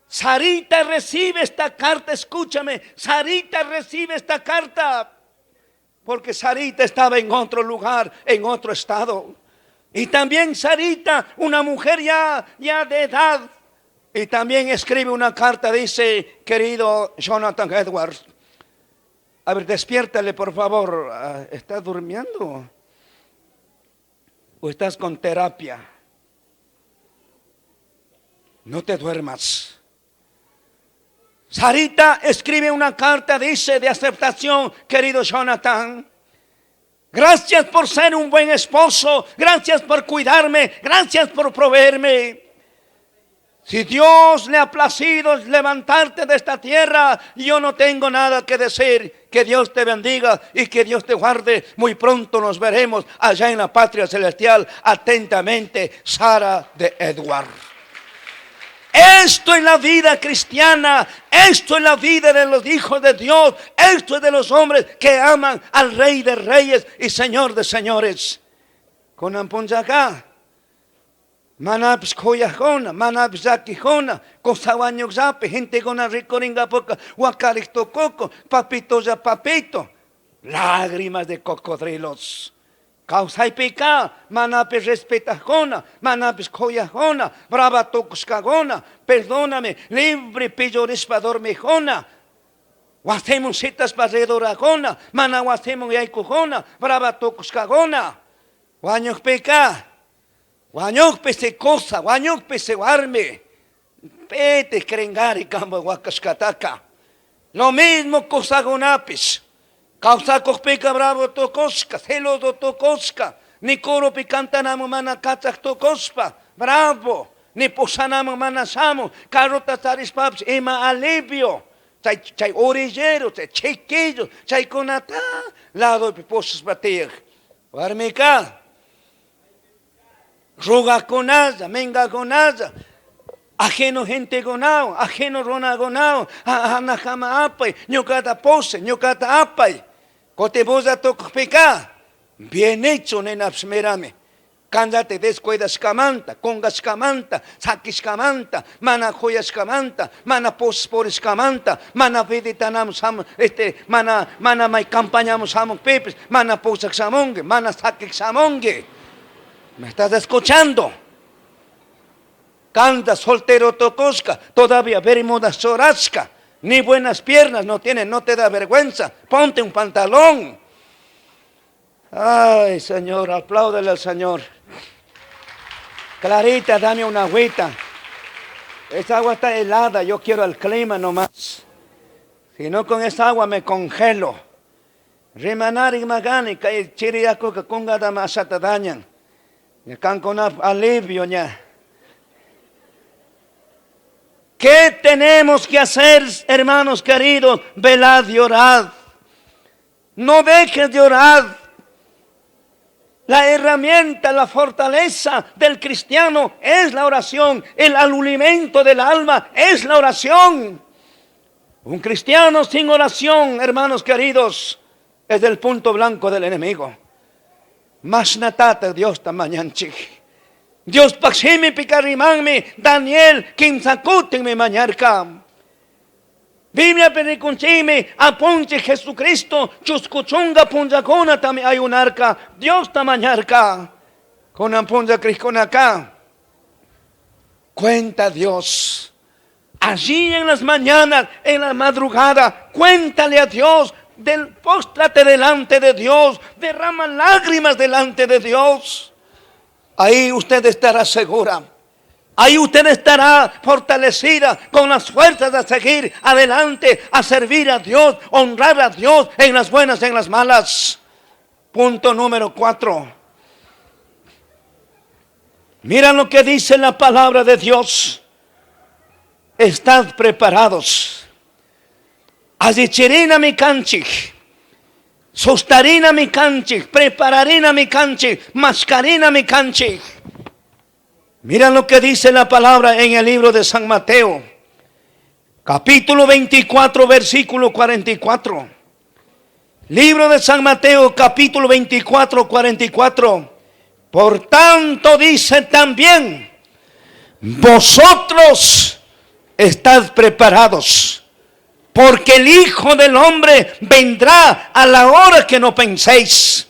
Sarita recibe esta carta. Escúchame, Sarita recibe esta carta, porque Sarita estaba en otro lugar, en otro estado. Y también Sarita, una mujer ya de edad, y también escribe una carta. Dice: querido Jonathan Edwards, a ver, despiértale, por favor. ¿Estás durmiendo? ¿O estás con terapia? No te duermas. Sarita escribe una carta, dice, de aceptación: querido Jonathan, gracias por ser un buen esposo, gracias por cuidarme, gracias por proveerme. Si Dios le ha placido levantarte de esta tierra, yo no tengo nada que decir. Que Dios te bendiga y que Dios te guarde. Muy pronto nos veremos allá en la patria celestial. Atentamente, Sara de Edward. Esto es la vida cristiana. Esto es la vida de los hijos de Dios. Esto es de los hombres que aman al Rey de Reyes y Señor de Señores. Con ampunzaca. Manapis koyajona, manapis akijona, kosawañoxape, gente con ricoringa poca, huacarito coco, papito ya papito. Lágrimas de cocodrilos. Causa y pica, manapis respetajona, manapis koyajona, brava tocuscagona, perdóname, libre pilloris para dormijona. Guastemos citas para redoragona, mana guastemos yaicujona, brava tocuscagona. Guañoc pica. Guañoc pese cosa, guañoc pese arme. Pete crengari cambo guacascataca. Lo mismo cosa gonapis. Causa cospeca bravo tocosca, celos do tocosca. Ni coro picantanamo manacatach tocospa, bravo. Ni posanamo manasamo, carota tarispaps, ema alivio. Chay orillero, chay chiquillo, chay conata, lado de piposas batir. Guarmica. Ruga con asa, menga con asa, ajeno gente gonao, ajeno rona gonao, anajama apay, ñocata pose, ñocata apay, cotebosa tocpeca, bien hecho nenapsmerame, cándate descuidas camanta, congas camanta, saquis camanta, mana joyas camanta, mana pospores camanta, mana peditanamos mana mai campañamos amo pepes, mana posax amongue, mana saquix amongue. ¿Me estás escuchando? Canta soltero tocosca, todavía verimoda sorasca, ni buenas piernas no tiene, no te da vergüenza, ponte un pantalón. Ay, Señor, apláudele al Señor. Clarita, dame una agüita. Esa agua está helada, yo quiero el clima nomás. Si no, con esa agua me congelo. Rimanari magani, que chiriaco que conga da masata dañan. Y acá con alivio ya. ¿Qué tenemos que hacer, hermanos queridos? Velad y orad. No dejes de orar. La herramienta, la fortaleza del cristiano es la oración. El alimento del alma es la oración. Un cristiano sin oración, hermanos queridos, es el punto blanco del enemigo. Mas natata Dios tamanyanchi. Dios paximi picarimangmi Daniel kimsakutinmi mañarka. Biblia perikunchimi apunche Jesucristo chuscuchunga punjacona tami ayunarka. Dios tamañarka. Con ampunja crisconacá. Cuenta Dios. Allí en las mañanas, en la madrugada, cuéntale a Dios. Póstrate delante de Dios, derrama lágrimas delante de Dios. Ahí usted estará segura. Ahí usted estará fortalecida con las fuerzas de seguir adelante, a servir a Dios, honrar a Dios en las buenas y en las malas. Punto número 4. Mira lo que dice la palabra de Dios. Estad preparados. Azichirina mi canchich, sustarina mi canchich, prepararina mi canchich, mascarina mi canchich. Mira lo que dice la palabra en el libro de San Mateo, capítulo 24, versículo 44. Libro de San Mateo, capítulo 24, 44. Por tanto dice también, vosotros estad preparados. Porque el Hijo del Hombre vendrá a la hora que no penséis.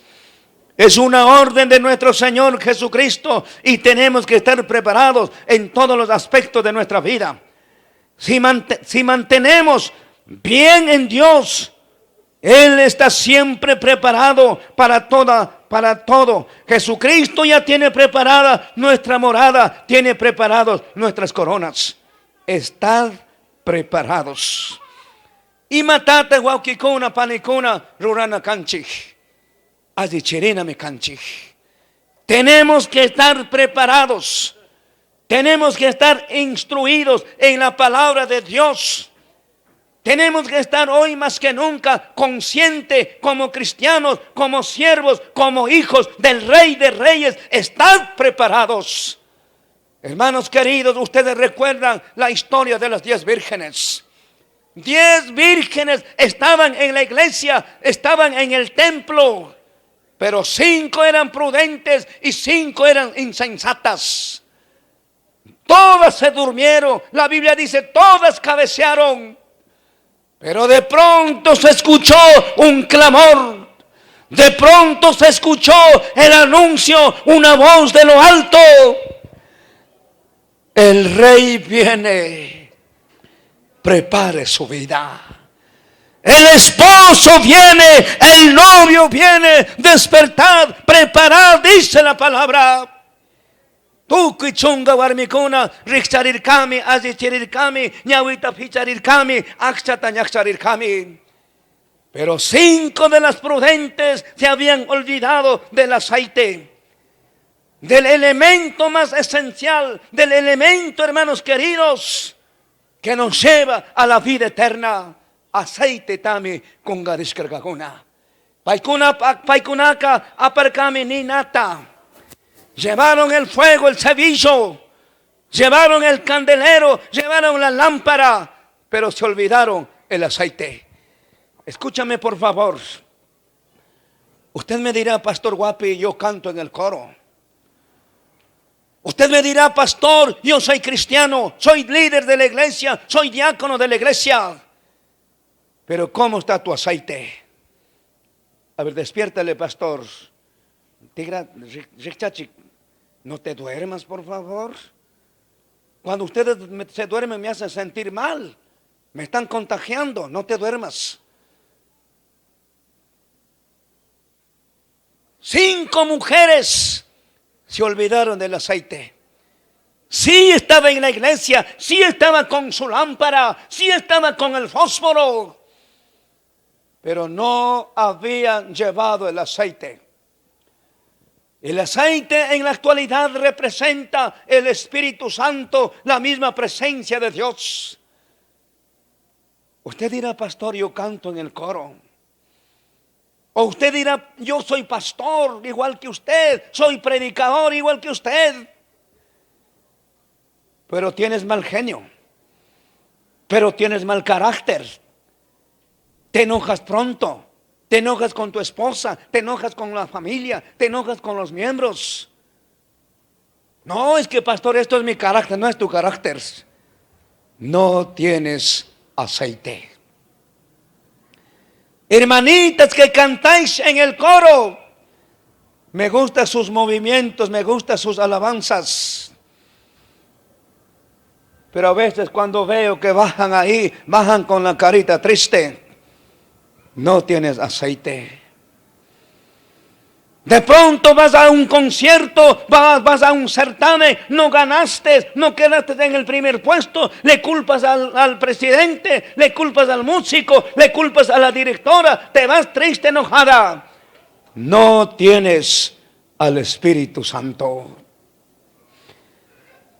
Es una orden de nuestro Señor Jesucristo y tenemos que estar preparados en todos los aspectos de nuestra vida. Si mantenemos bien en Dios, Él está siempre preparado para todo. Jesucristo ya tiene preparada nuestra morada, tiene preparados nuestras coronas. Estad preparados. Y matate guauquicuna, panicuna, rurana canchich. Adichirina me canchich. Tenemos que estar preparados. Tenemos que estar instruidos en la palabra de Dios. Tenemos que estar hoy más que nunca conscientes como cristianos, como siervos, como hijos del Rey de Reyes. Estad preparados. Hermanos queridos, ustedes recuerdan la historia de las 10 vírgenes. 10 vírgenes estaban en la iglesia, estaban en el templo, pero 5 eran prudentes y 5 eran insensatas. Todas se durmieron, la Biblia dice, todas cabecearon. Pero de pronto se escuchó un clamor. De pronto se escuchó el anuncio, una voz de lo alto. El rey viene, prepare su vida. El esposo viene, el novio viene, despertad, preparad, dice la palabra. Tuki chunga warmikuna, rixarirkami, azichirirkami, ñawita ficharirkami, axchata ñaxarirkami. Pero 5 de las prudentes se habían olvidado del aceite. Del elemento más esencial, del elemento, hermanos queridos, que nos lleva a la vida eterna. Aceite tami kungariskargaguna. Paikunaka aparkami ni nata. Llevaron el fuego, el cebillo, llevaron el candelero, llevaron la lámpara, pero se olvidaron el aceite. Escúchame por favor. Usted me dirá, Pastor Guapi, yo canto en el coro. Usted me dirá, pastor, yo soy cristiano, soy líder de la iglesia, soy diácono de la iglesia. Pero ¿cómo está tu aceite? A ver, despiértale, pastor. No te duermas, por favor. Cuando ustedes se duermen me hacen sentir mal. Me están contagiando, no te duermas. 5 mujeres se olvidaron del aceite. Sí estaba en la iglesia, sí estaba con su lámpara, sí estaba con el fósforo, pero no habían llevado el aceite. El aceite en la actualidad representa el Espíritu Santo, la misma presencia de Dios. Usted dirá, pastor, yo canto en el coro. O usted dirá, yo soy pastor igual que usted, soy predicador igual que usted. Pero tienes mal genio, pero tienes mal carácter. Te enojas pronto, te enojas con tu esposa, te enojas con la familia, te enojas con los miembros. No, es que pastor, esto es mi carácter, no es tu carácter. No tienes aceite. Hermanitas que cantáis en el coro, me gustan sus movimientos, me gustan sus alabanzas. Pero a veces cuando veo que bajan ahí, bajan con la carita triste. No tienes aceite. De pronto vas a un concierto, vas a un certamen, no ganaste, no quedaste en el primer puesto, le culpas al presidente, le culpas al músico, le culpas a la directora, te vas triste, enojada. No tienes al Espíritu Santo.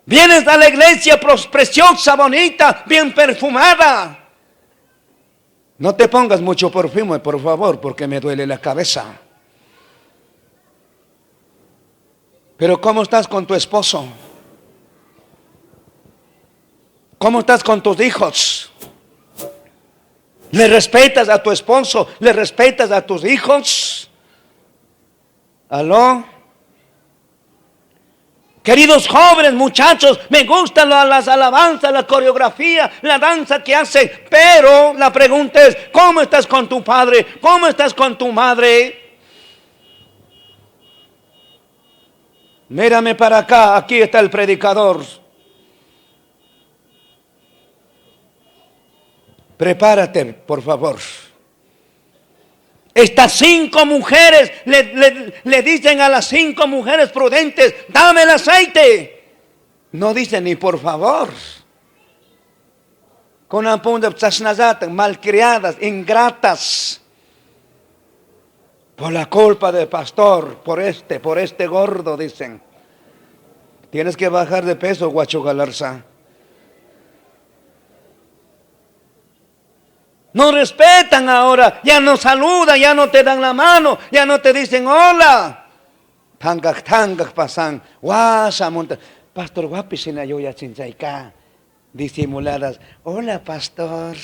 Vienes a la iglesia preciosa, bonita, bien perfumada. No te pongas mucho perfume, por favor, porque me duele la cabeza. Pero ¿cómo estás con tu esposo? ¿Cómo estás con tus hijos? ¿Le respetas a tu esposo? ¿Le respetas a tus hijos? ¿Aló? Queridos jóvenes, muchachos, me gustan las alabanzas, la coreografía, la danza que hacen. Pero la pregunta es, ¿cómo estás con tu padre? ¿Cómo estás con tu madre? Mírame para acá, aquí está el predicador. Prepárate, por favor. Estas 5 mujeres le dicen a las 5 mujeres prudentes, dame el aceite. No dicen ni por favor. Con una punta de malcriadas, ingratas. Por la culpa del pastor, por este gordo, dicen. Tienes que bajar de peso, Guacho Galarza. No respetan ahora, ya no saludan, ya no te dan la mano, ya no te dicen hola. Tangak pasan, Pastor Guapi Sinayoya Chinchaica, disimuladas. Hola, pastor.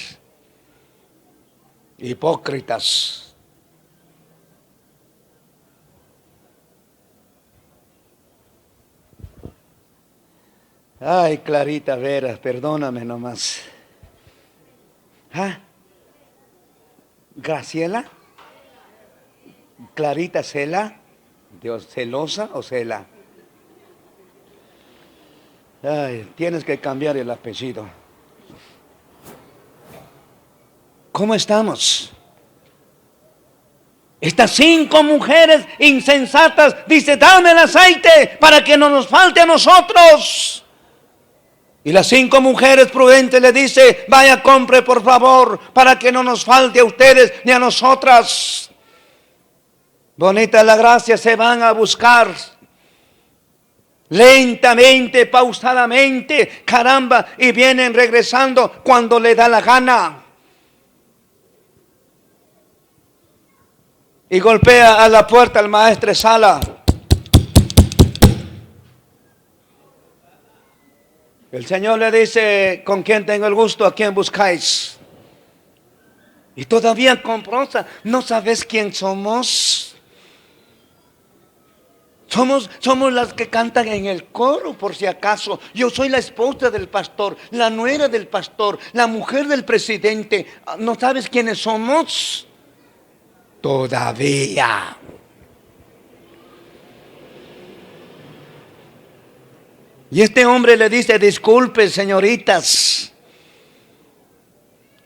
Hipócritas. Ay, Clarita Vera, perdóname nomás. ¿Ah? Graciela, Clarita Cela, Dios, ¿celosa o Cela? Ay, tienes que cambiar el apellido. ¿Cómo estamos? Estas 5 mujeres insensatas dice, dame el aceite para que no nos falte a nosotros. Y las 5 mujeres prudentes le dice, vaya, compre por favor, para que no nos falte a ustedes ni a nosotras. Bonita la gracia, se van a buscar. Lentamente, pausadamente, caramba, y vienen regresando cuando le da la gana. Y golpea a la puerta el maestro Sala. El Señor le dice, ¿con quién tengo el gusto? ¿A quién buscáis? Y todavía con prosa, ¿no sabes quién somos? Somos las que cantan en el coro, por si acaso. Yo soy la esposa del pastor, la nuera del pastor, la mujer del presidente. ¿No sabes quiénes somos? Todavía. Y este hombre le dice, disculpe, señoritas,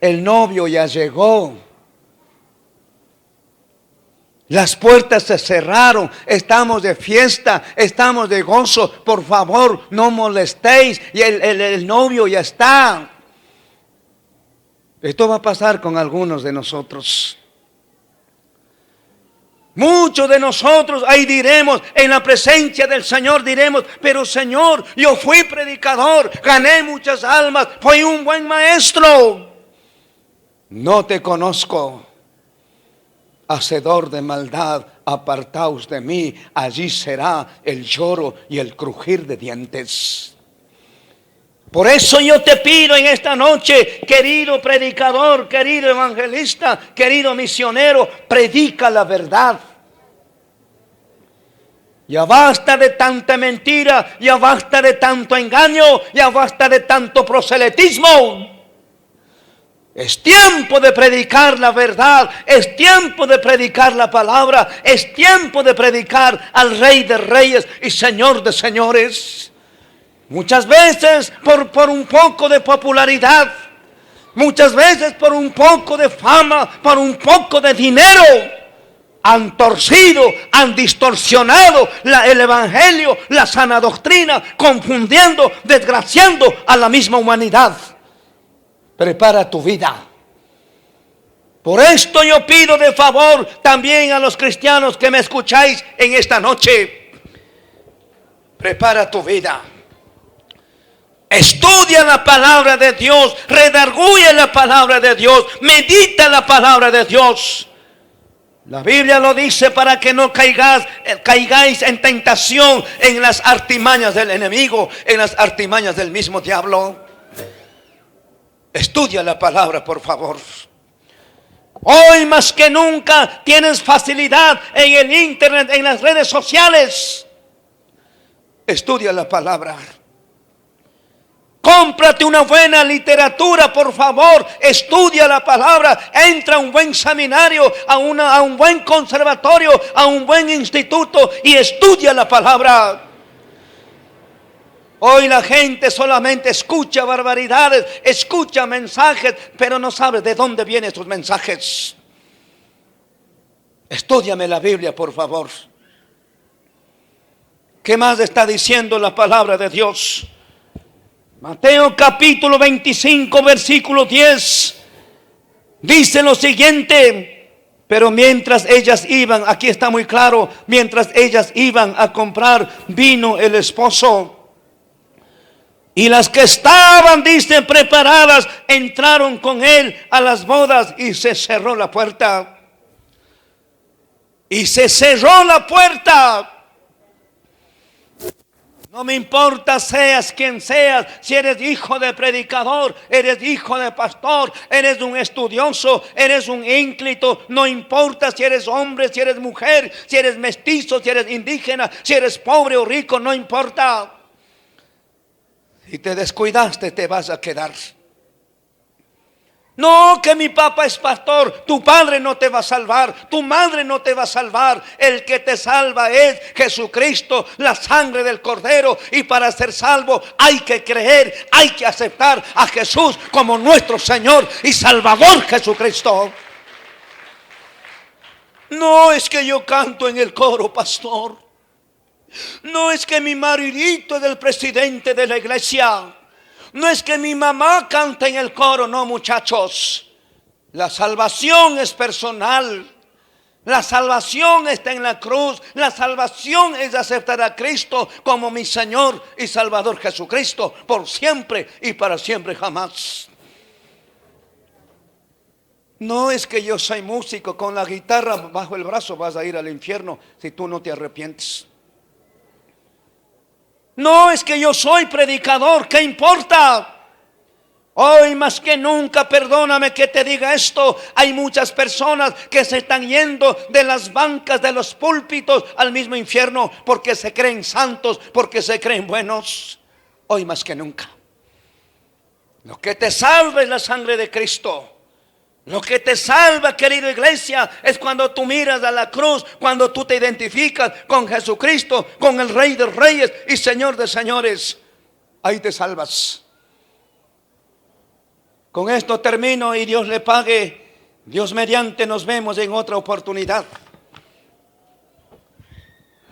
el novio ya llegó. Las puertas se cerraron, estamos de fiesta, estamos de gozo, por favor no molestéis, y el novio ya está. Esto va a pasar con algunos de nosotros. Muchos de nosotros ahí diremos, en la presencia del Señor diremos, pero Señor, yo fui predicador, gané muchas almas, fui un buen maestro. No te conozco. Hacedor de maldad, apartaos de mí, allí será el lloro y el crujir de dientes. Por eso yo te pido en esta noche, querido predicador, querido evangelista, querido misionero, predica la verdad. Ya basta de tanta mentira, ya basta de tanto engaño, ya basta de tanto proselitismo. Es tiempo de predicar la verdad, es tiempo de predicar la palabra, es tiempo de predicar al Rey de Reyes y Señor de Señores. Muchas veces por un poco de popularidad, muchas veces por un poco de fama, por un poco de dinero, han torcido, han distorsionado el evangelio, la sana doctrina, confundiendo, desgraciando a la misma humanidad. Prepara tu vida. Por esto yo pido de favor también a los cristianos que me escucháis en esta noche. Prepara tu vida. Estudia la palabra de Dios, redarguye la palabra de Dios, medita la palabra de Dios. La Biblia lo dice para que no caigáis en tentación, en las artimañas del enemigo, en las artimañas del mismo diablo. Estudia la palabra, por favor. Hoy más que nunca tienes facilidad en el internet, en las redes sociales. Estudia la palabra. Cómprate una buena literatura, por favor. Estudia la palabra. Entra a un buen seminario, a un buen conservatorio, a un buen instituto y estudia la palabra. Hoy la gente solamente escucha barbaridades, escucha mensajes, pero no sabe de dónde vienen esos mensajes. Estúdiame la Biblia, por favor. ¿Qué más está diciendo la palabra de Dios? Mateo capítulo 25, versículo 10. Dice lo siguiente: pero mientras ellas iban, aquí está muy claro, mientras ellas iban a comprar, vino el esposo. Y las que estaban, dice, preparadas, entraron con él a las bodas y se cerró la puerta. Y se cerró la puerta. No me importa seas quien seas, si eres hijo de predicador, eres hijo de pastor, eres un estudioso, eres un ínclito, no importa si eres hombre, si eres mujer, si eres mestizo, si eres indígena, si eres pobre o rico, no importa. Si te descuidaste, te vas a quedar. No, que mi papá es pastor, tu padre no te va a salvar, tu madre no te va a salvar. El que te salva es Jesucristo, la sangre del Cordero. Y para ser salvo hay que creer, hay que aceptar a Jesús como nuestro Señor y Salvador Jesucristo. No es que yo canto en el coro, pastor. No es que mi maridito es el presidente de la iglesia. No es que mi mamá canta en el coro, no, muchachos. La salvación es personal. La salvación está en la cruz. La salvación es aceptar a Cristo como mi Señor y Salvador Jesucristo, por siempre y para siempre jamás. No es que yo soy músico, con la guitarra bajo el brazo vas a ir al infierno si tú no te arrepientes. No es que yo soy predicador, ¿qué importa? Hoy más que nunca, perdóname que te diga esto, hay muchas personas que se están yendo de las bancas de los púlpitos al mismo infierno porque se creen santos, porque se creen buenos. Hoy más que nunca. Lo que te salva es la sangre de Cristo. Lo que te salva, querida iglesia, es cuando tú miras a la cruz, cuando tú te identificas con Jesucristo, con el Rey de Reyes y Señor de Señores. Ahí te salvas. Con esto termino y Dios le pague. Dios mediante, nos vemos en otra oportunidad.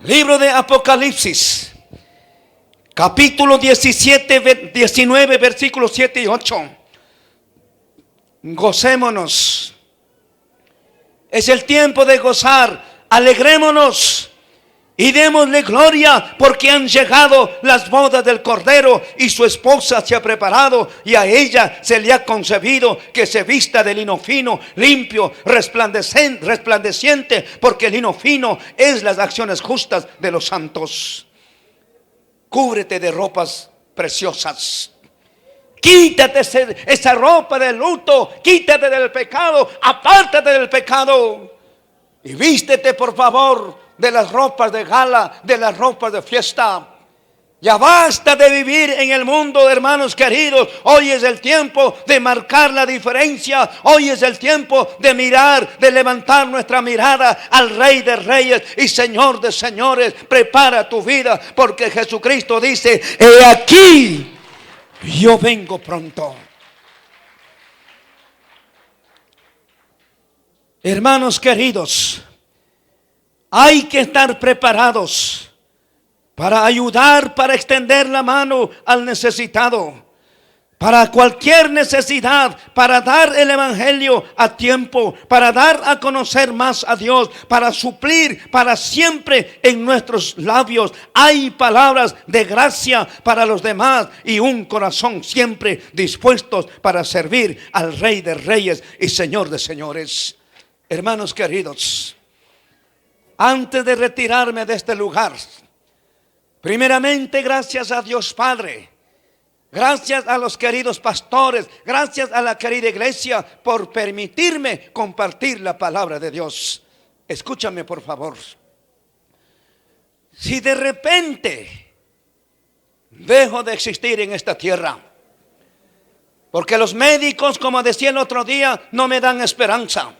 Libro de Apocalipsis, capítulo 19, versículos 7 y 8. Gocémonos. Es el tiempo de gozar. Alegrémonos y démosle gloria, porque han llegado las bodas del Cordero y su esposa se ha preparado, y a ella se le ha concebido que se vista de lino fino, limpio, resplandeciente, porque el lino fino es las acciones justas de los santos. Cúbrete de ropas preciosas. Quítate esa ropa de luto, quítate del pecado, apártate del pecado y vístete, por favor, de las ropas de gala, de las ropas de fiesta. Ya basta de vivir en el mundo, hermanos queridos. Hoy es el tiempo de marcar la diferencia. Hoy es el tiempo de mirar, de levantar nuestra mirada al Rey de Reyes y Señor de Señores. Prepara tu vida, porque Jesucristo dice: he aquí, yo vengo pronto. Hermanos queridos, hay que estar preparados para ayudar, para extender la mano al necesitado, para cualquier necesidad, para dar el evangelio a tiempo, para dar a conocer más a Dios, para suplir para siempre en nuestros labios. Hay palabras de gracia para los demás y un corazón siempre dispuestos para servir al Rey de Reyes y Señor de Señores. Hermanos queridos, antes de retirarme de este lugar, primeramente gracias a Dios Padre, gracias a los queridos pastores, gracias a la querida iglesia por permitirme compartir la palabra de Dios. Escúchame, por favor. Si de repente dejo de existir en esta tierra, porque los médicos, como decía el otro día, no me dan esperanza.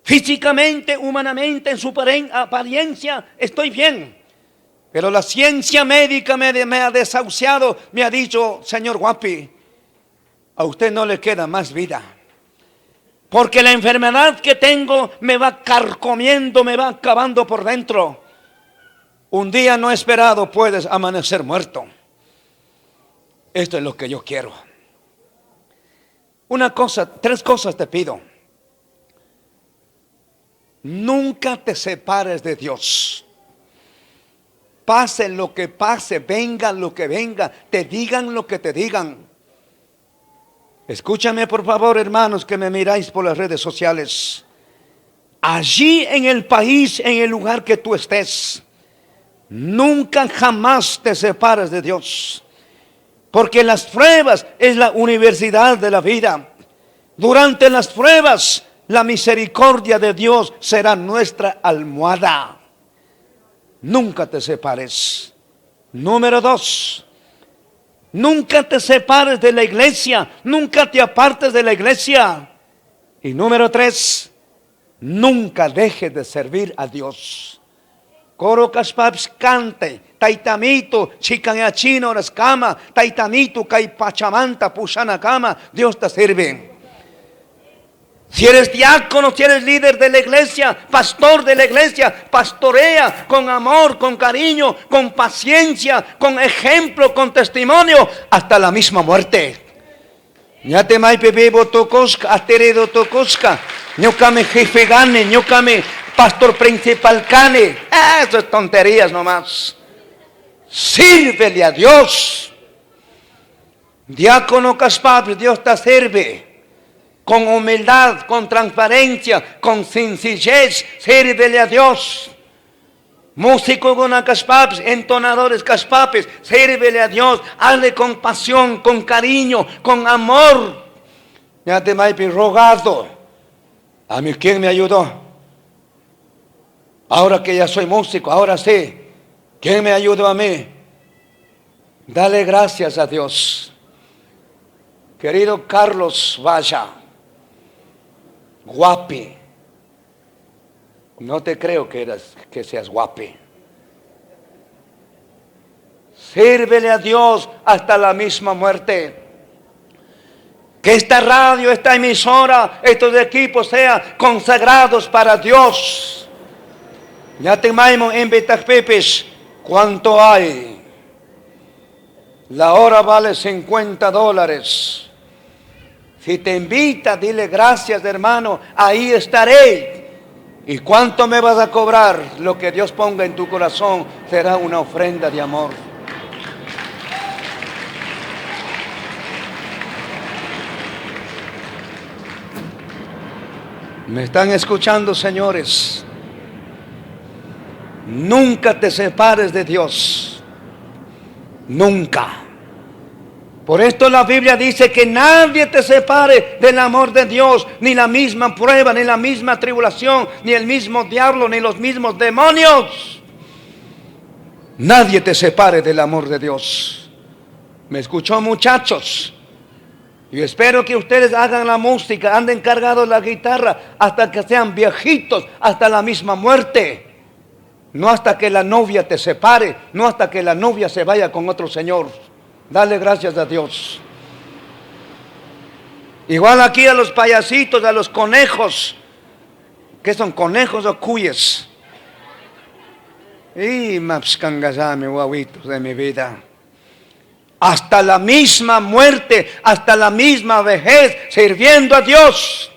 Físicamente, humanamente, en su apariencia estoy bien, pero la ciencia médica me ha desahuciado, me ha dicho: señor Guapi, a usted no le queda más vida, porque la enfermedad que tengo me va carcomiendo, me va acabando por dentro. Un día no esperado puedes amanecer muerto. Esto es lo que yo quiero. Tres cosas te pido. Nunca te separes de Dios. Pase lo que pase, venga lo que venga, te digan lo que te digan. Escúchame, por favor, hermanos, que me miráis por las redes sociales. Allí en el país, en el lugar que tú estés, Nunca jamás te separes de Dios. Porque las pruebas es la universidad de la vida. Durante las pruebas, la misericordia de Dios será nuestra almohada. Nunca te separes. Número 2. Nunca te separes de la iglesia. Nunca te apartes de la iglesia. Y número 3. Nunca dejes de servir a Dios. Coro Caspaps cante. Taitamito, chicanyachino, rascama. Taitamito, caipachamanta, pushana cama. Dios te sirve. Si eres diácono, si eres líder de la iglesia, pastor de la iglesia, pastorea con amor, con cariño, con paciencia, con ejemplo, con testimonio, hasta la misma muerte. Ya te mai bebo tocoska, ateredo tocoska, ñocame jefe gane, ñocame pastor principal cane. Eso es tonterías nomás. Sírvele a Dios. Diácono Caspap, Dios te sirve. Con humildad, con transparencia, con sencillez, sírvele a Dios. Músico con caspapes, entonadores caspapes, sírvele a Dios. Hazle con pasión, con cariño, con amor. Ya te maipi rogado. A mí, ¿quién me ayudó? Ahora que ya soy músico, ahora sí. ¿Quién me ayudó a mí? Dale gracias a Dios. Querido Carlos Valla, guapi. No te creo que seas guapi. Sírvele a Dios hasta la misma muerte. Que esta radio, esta emisora, estos equipos sean consagrados para Dios. Ya te maimo en Betacpepes. ¿Cuánto hay? La hora vale $50. Si te invita, dile gracias, hermano, ahí estaré. ¿Y cuánto me vas a cobrar? Lo que Dios ponga en tu corazón será una ofrenda de amor. ¿Me están escuchando, señores? Nunca te separes de Dios. Nunca. Por esto la Biblia dice que nadie te separe del amor de Dios, ni la misma prueba, ni la misma tribulación, ni el mismo diablo, ni los mismos demonios. Nadie te separe del amor de Dios. ¿Me escuchó, muchachos? Yo espero que ustedes hagan la música, anden cargados la guitarra hasta que sean viejitos, hasta la misma muerte. No hasta que la novia te separe, no hasta que la novia se vaya con otro señor. Dale gracias a Dios. Igual aquí a los payasitos, a los conejos. ¿Qué son, conejos o cuyes? Y mapscangazame, guaguitos de mi vida. Hasta la misma muerte, hasta la misma vejez, sirviendo a Dios.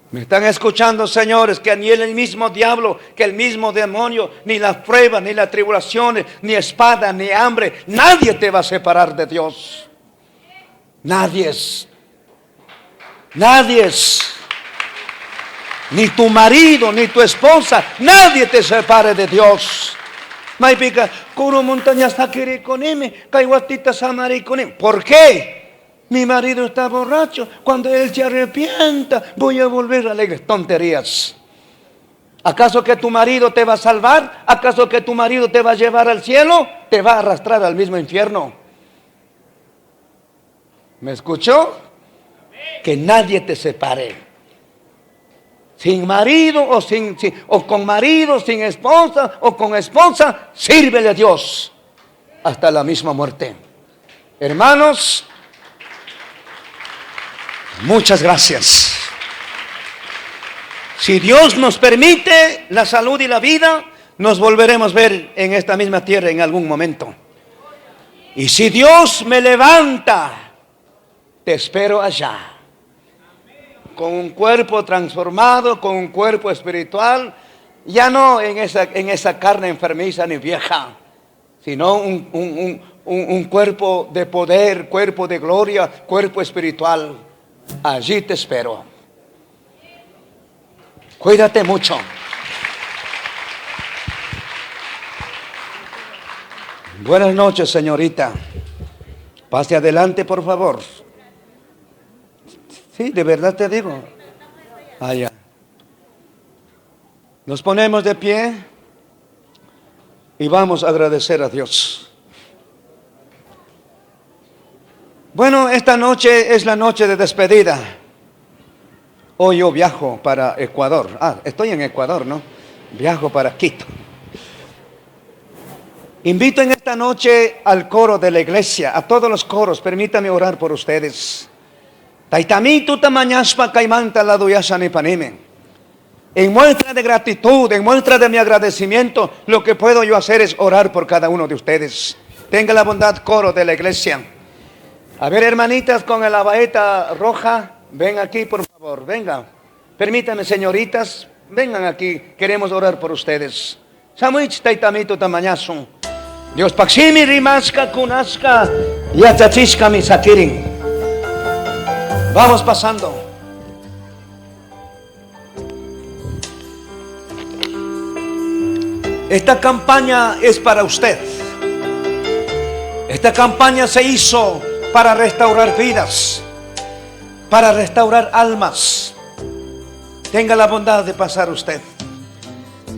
¿Me están escuchando, señores? Que ni el mismo diablo, que el mismo demonio, ni las pruebas, ni las tribulaciones, ni espada, ni hambre, nadie te va a separar de Dios. Nadie es. Nadie es. Ni tu marido, ni tu esposa, nadie te separe de Dios. Maipica, curo montañas taquiri con caihuatita samari con. ¿Por qué? Mi marido está borracho. Cuando él se arrepienta, voy a volver a la iglesia. Tonterías. ¿Acaso que tu marido te va a salvar? ¿Acaso que tu marido te va a llevar al cielo? Te va a arrastrar al mismo infierno. ¿Me escuchó? Que nadie te separe. Sin marido o con marido, sin esposa o con esposa, sírvele a Dios hasta la misma muerte. Hermanos, muchas gracias. Si Dios nos permite la salud y la vida, nos volveremos a ver en esta misma tierra en algún momento. Y si Dios me levanta, te espero allá. Con un cuerpo transformado, con un cuerpo espiritual, ya no en esa carne enfermiza ni vieja, sino un cuerpo de poder, cuerpo de gloria, cuerpo espiritual. Allí te espero. Cuídate mucho. Buenas noches, señorita. Pase adelante, por favor. Sí, de verdad te digo. Allá. Nos ponemos de pie y vamos a agradecer a Dios. Bueno, esta noche es la noche de despedida. Hoy yo viajo para Ecuador. Estoy en Ecuador, ¿no? Viajo para Quito. Invito en esta noche al coro de la iglesia, a todos los coros, permítame orar por ustedes. Taitamitu tamañaspa caimanta la duyasani panime. En muestra de gratitud, en muestra de mi agradecimiento, lo que puedo yo hacer es orar por cada uno de ustedes. Tenga la bondad, coro de la iglesia. A ver, hermanitas con la baeta roja, ven aquí por favor, vengan. Permítanme, señoritas, vengan aquí, queremos orar por ustedes. Samuich taitamitu tamañasun. Dios paximi rimasca kunaska yachachishka misakirin. Vamos pasando. Esta campaña es para usted. Esta campaña se hizo para restaurar vidas, para restaurar almas. Tenga la bondad de pasar usted.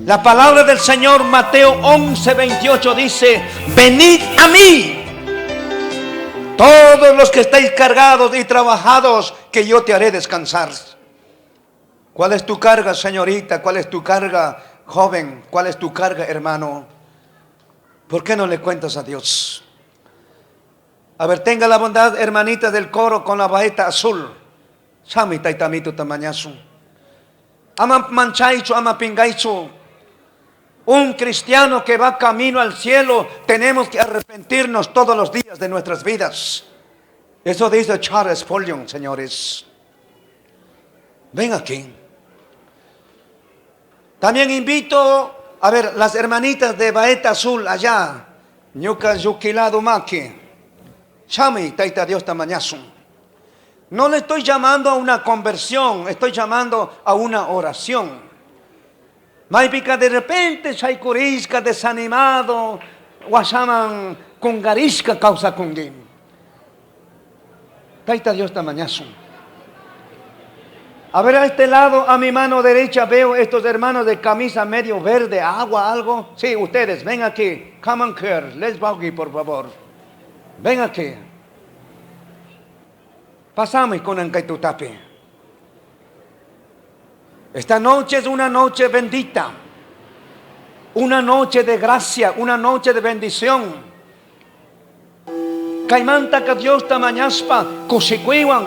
La palabra del Señor, Mateo 11:28 dice: venid a mí, todos los que estáis cargados y trabajados, que yo te haré descansar. ¿Cuál es tu carga, señorita? ¿Cuál es tu carga, joven? ¿Cuál es tu carga, hermano? ¿Por qué no le cuentas a Dios? A ver, tenga la bondad, hermanita del coro con la baeta azul. Sami taitamitu tamañazu. Ama manchaichu, ama pingaichu. Un cristiano que va camino al cielo, tenemos que arrepentirnos todos los días de nuestras vidas. Eso dice Charles Spurgeon, señores. Ven aquí. También invito a ver las hermanitas de baeta azul allá. Ñuka yukilado maki. Chami taita Dios tamañazo. No le estoy llamando a una conversión, estoy llamando a una oración. Maipica de repente chaikurisca desanimado, guasaman kungarisca causa kungim. Taita Dios tamañazo. A ver, a este lado, a mi mano derecha, veo estos hermanos de camisa medio verde, agua, algo. Sí, ustedes, ven aquí. Come on here, let's bogey, por favor. Ven aquí. Pasamos con Ancaitutapi. Esta noche es una noche bendita, una noche de gracia, una noche de bendición. Caimanta que Dios tamañaspa, cosicuiwan.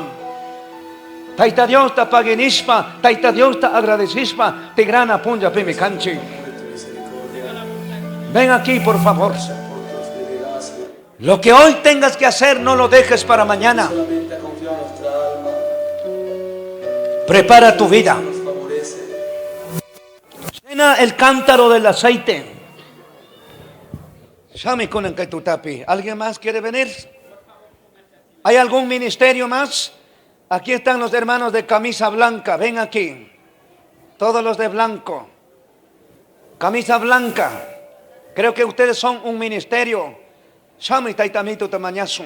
Taita Dios ta paginispa, taita Dios ta agradecispa, te grana punja pimicanchi. Ven aquí, por favor. Lo que hoy tengas que hacer, no lo dejes para mañana. Prepara tu vida. Llena el cántaro del aceite. Shami con Ancaitutapi. ¿Alguien más quiere venir? ¿Hay algún ministerio más? Aquí están los hermanos de camisa blanca. Ven aquí. Todos los de blanco. Camisa blanca. Creo que ustedes son un ministerio. Shami taitamitu tamañazo.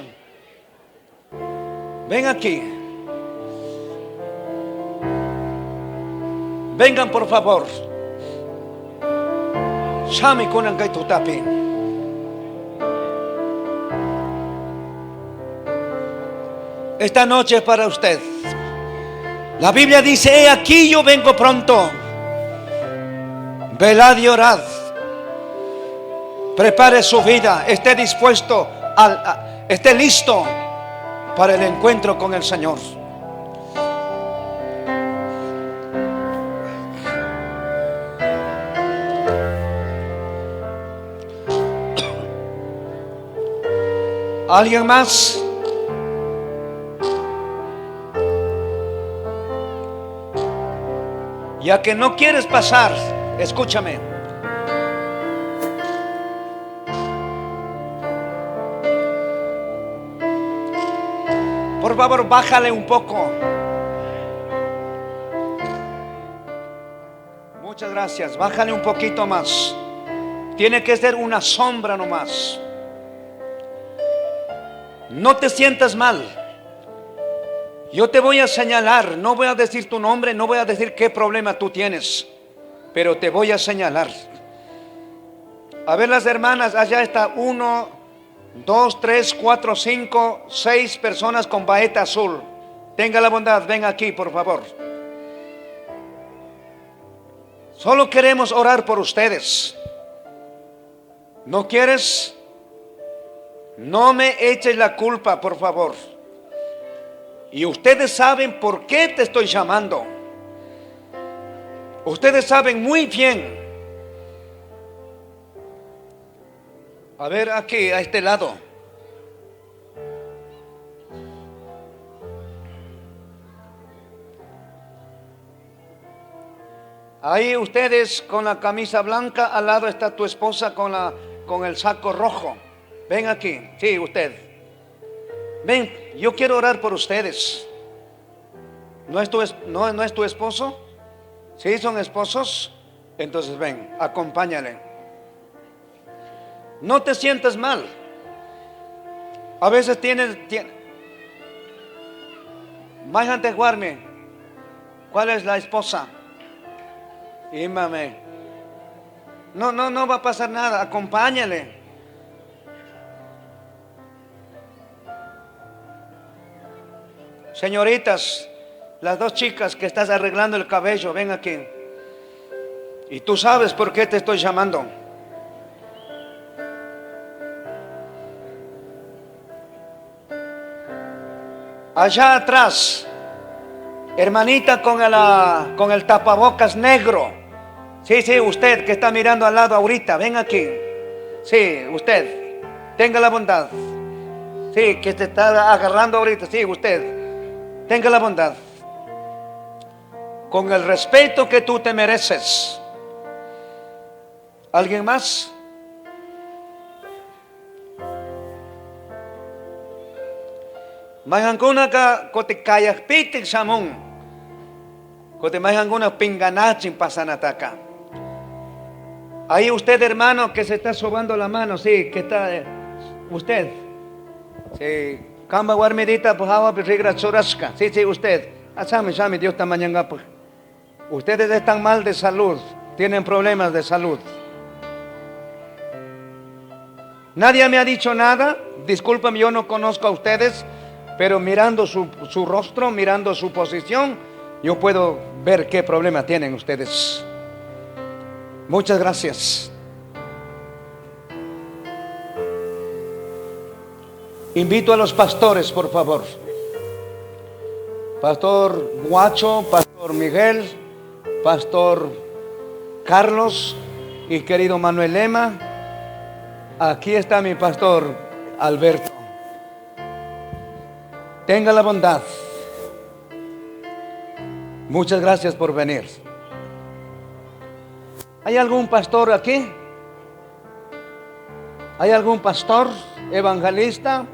Ven aquí. Vengan por favor. Shami kunan kaitutapi. Esta noche es para usted. La Biblia dice: he aquí yo vengo pronto. Velad y orad. Prepare su vida. Esté dispuesto, esté listo para el encuentro con el Señor. ¿Alguien más? Ya que no quieres pasar, escúchame. Por favor, bájale un poco. Muchas gracias. Bájale un poquito más. Tiene que ser una sombra nomás. No te sientas mal. Yo te voy a señalar, no voy a decir tu nombre, no voy a decir qué problema tú tienes, pero te voy a señalar. A ver, las hermanas, allá está 1, 2, 3, 4, 5, 6 personas con baeta azul. Tenga la bondad, ven aquí, por favor. Solo queremos orar por ustedes. ¿No quieres? No me eches la culpa, por favor. Y ustedes saben por qué te estoy llamando. Ustedes saben muy bien. A ver, aquí, a este lado. Ahí ustedes con la camisa blanca, al lado está tu esposa con el saco rojo. Ven aquí, sí, usted. Ven, yo quiero orar por ustedes. ¿No es tu esposo? ¿Sí son esposos? Entonces ven, acompáñale. No te sientas mal. A veces tienes más antes guarme. ¿Cuál es la esposa? Ímame. No va a pasar nada, acompáñale. Señoritas, las dos chicas que estás arreglando el cabello, ven aquí. Y tú sabes por qué te estoy llamando. Allá atrás, hermanita con el tapabocas negro. Sí, usted que está mirando al lado ahorita, ven aquí. Sí, usted, tenga la bondad. Sí, que te está agarrando ahorita, sí, usted. Tenga la bondad. Con el respeto que tú te mereces. ¿Alguien más? Mayanguna ka kote kayak pitik samung. Kote mayanguna pinganachin pasanataka. Ahí usted, hermano, que se está sobando la mano, sí, que está usted. Sí. Kamba guarmedita pujaba pirrigra chorasca. Sí, usted. Asame, Dios está mañana. Ustedes están mal de salud. Tienen problemas de salud. Nadie me ha dicho nada. Discúlpame, yo no conozco a ustedes. Pero mirando su rostro, mirando su posición, yo puedo ver qué problema tienen ustedes. Muchas gracias. Invito a los pastores, por favor. Pastor Guacho, Pastor Miguel, Pastor Carlos y querido Manuel Lema. Aquí está mi pastor Alberto. Tenga la bondad. Muchas gracias por venir. ¿Hay algún pastor aquí? ¿Hay algún pastor evangelista?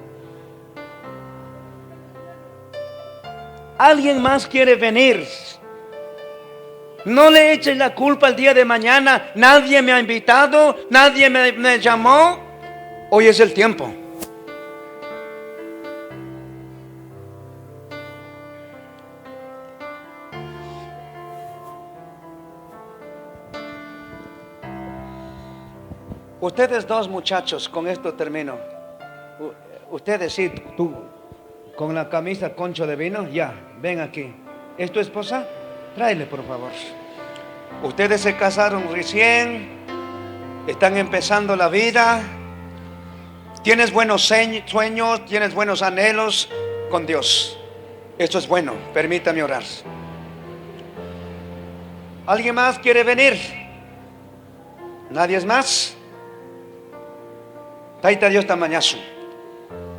¿Alguien más quiere venir? No le eches la culpa el día de mañana. Nadie me ha invitado, nadie me llamó. Hoy es el tiempo. Ustedes dos muchachos, con esto termino. Ustedes sí, tú con la camisa concho de vino, ya, ven aquí. ¿Es tu esposa? Tráele, por favor. Ustedes se casaron recién, están empezando la vida. Tienes buenos sueños, tienes buenos anhelos con Dios. Esto es bueno, permítame orar. ¿Alguien más quiere venir? ¿Nadie es más? Taita Dios tamañazo.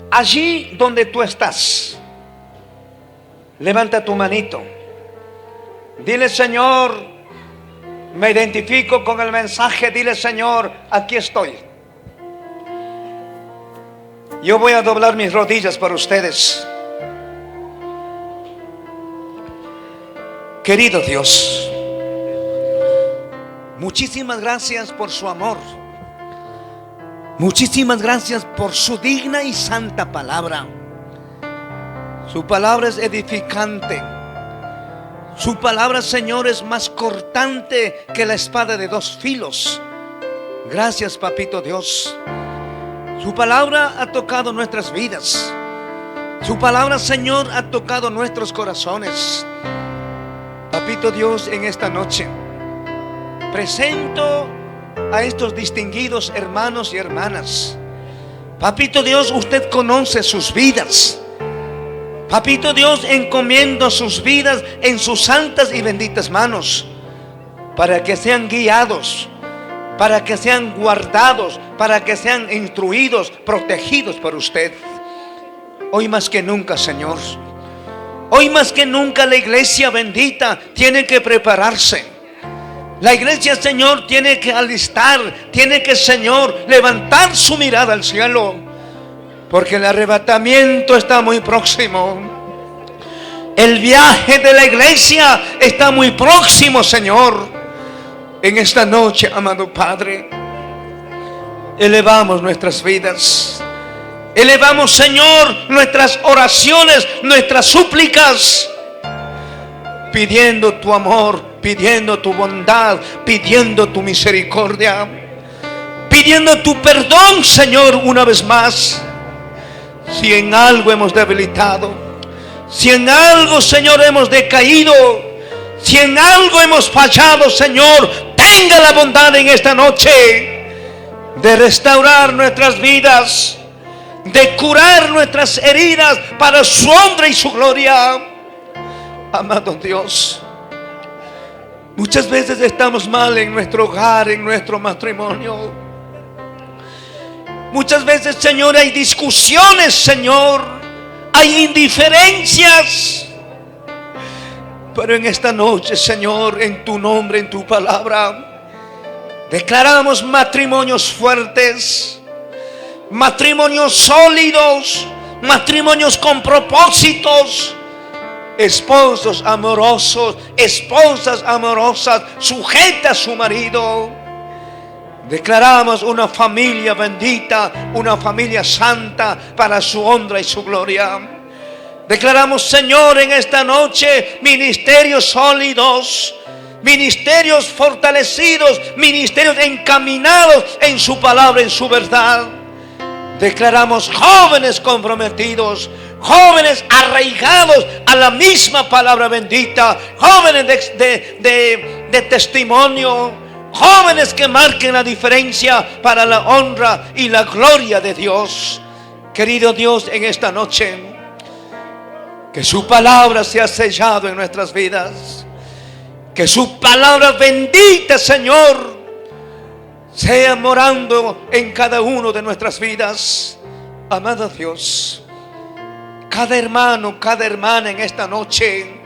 Allí donde tú estás, levanta tu manito. Dile: Señor, me identifico con el mensaje. Dile: Señor, aquí estoy. Yo voy a doblar mis rodillas por ustedes. Querido Dios, muchísimas gracias por su amor. Muchísimas gracias por su digna y santa palabra. Su palabra es edificante. Su palabra, Señor, es más cortante que la espada de dos filos. Gracias, Papito Dios. Su palabra ha tocado nuestras vidas. Su palabra, Señor, ha tocado nuestros corazones. Papito Dios, en esta noche presento a estos distinguidos hermanos y hermanas. Papito Dios, usted conoce sus vidas. Papito Dios, encomiendo sus vidas en sus santas y benditas manos, para que sean guiados, para que sean guardados, para que sean instruidos, protegidos por usted. Hoy más que nunca, Señor, hoy más que nunca la iglesia bendita tiene que prepararse. La iglesia, Señor, tiene que alistar, tiene que, Señor, levantar su mirada al cielo, porque el arrebatamiento está muy próximo. El viaje de la iglesia está muy próximo, Señor. En esta noche, amado Padre, elevamos nuestras vidas. Elevamos, Señor, nuestras oraciones, nuestras súplicas, pidiendo tu amor, pidiendo tu bondad, pidiendo tu misericordia, pidiendo tu perdón, Señor, una vez más. Si en algo hemos debilitado, si en algo, Señor, hemos decaído, si en algo hemos fallado, Señor, tenga la bondad en esta noche de restaurar nuestras vidas, de curar nuestras heridas para su honra y su gloria. Amado Dios, muchas veces estamos mal en nuestro hogar, en nuestro matrimonio. Muchas veces, Señor, hay discusiones, Señor, hay indiferencias. Pero en esta noche, Señor, en tu nombre, en tu palabra, declaramos matrimonios fuertes, matrimonios sólidos, matrimonios con propósitos, esposos amorosos, esposas amorosas, sujetas a su marido. Declaramos una familia bendita, una familia santa para su honra y su gloria. Declaramos, Señor, en esta noche ministerios sólidos, ministerios fortalecidos, ministerios encaminados en su palabra, en su verdad. Declaramos jóvenes comprometidos, jóvenes arraigados a la misma palabra bendita, jóvenes de testimonio, jóvenes que marquen la diferencia para la honra y la gloria de Dios. Querido Dios, en esta noche, que su palabra sea sellado en nuestras vidas, que su palabra bendita, Señor, sea morando en cada uno de nuestras vidas. Amado Dios, cada hermano, cada hermana en esta noche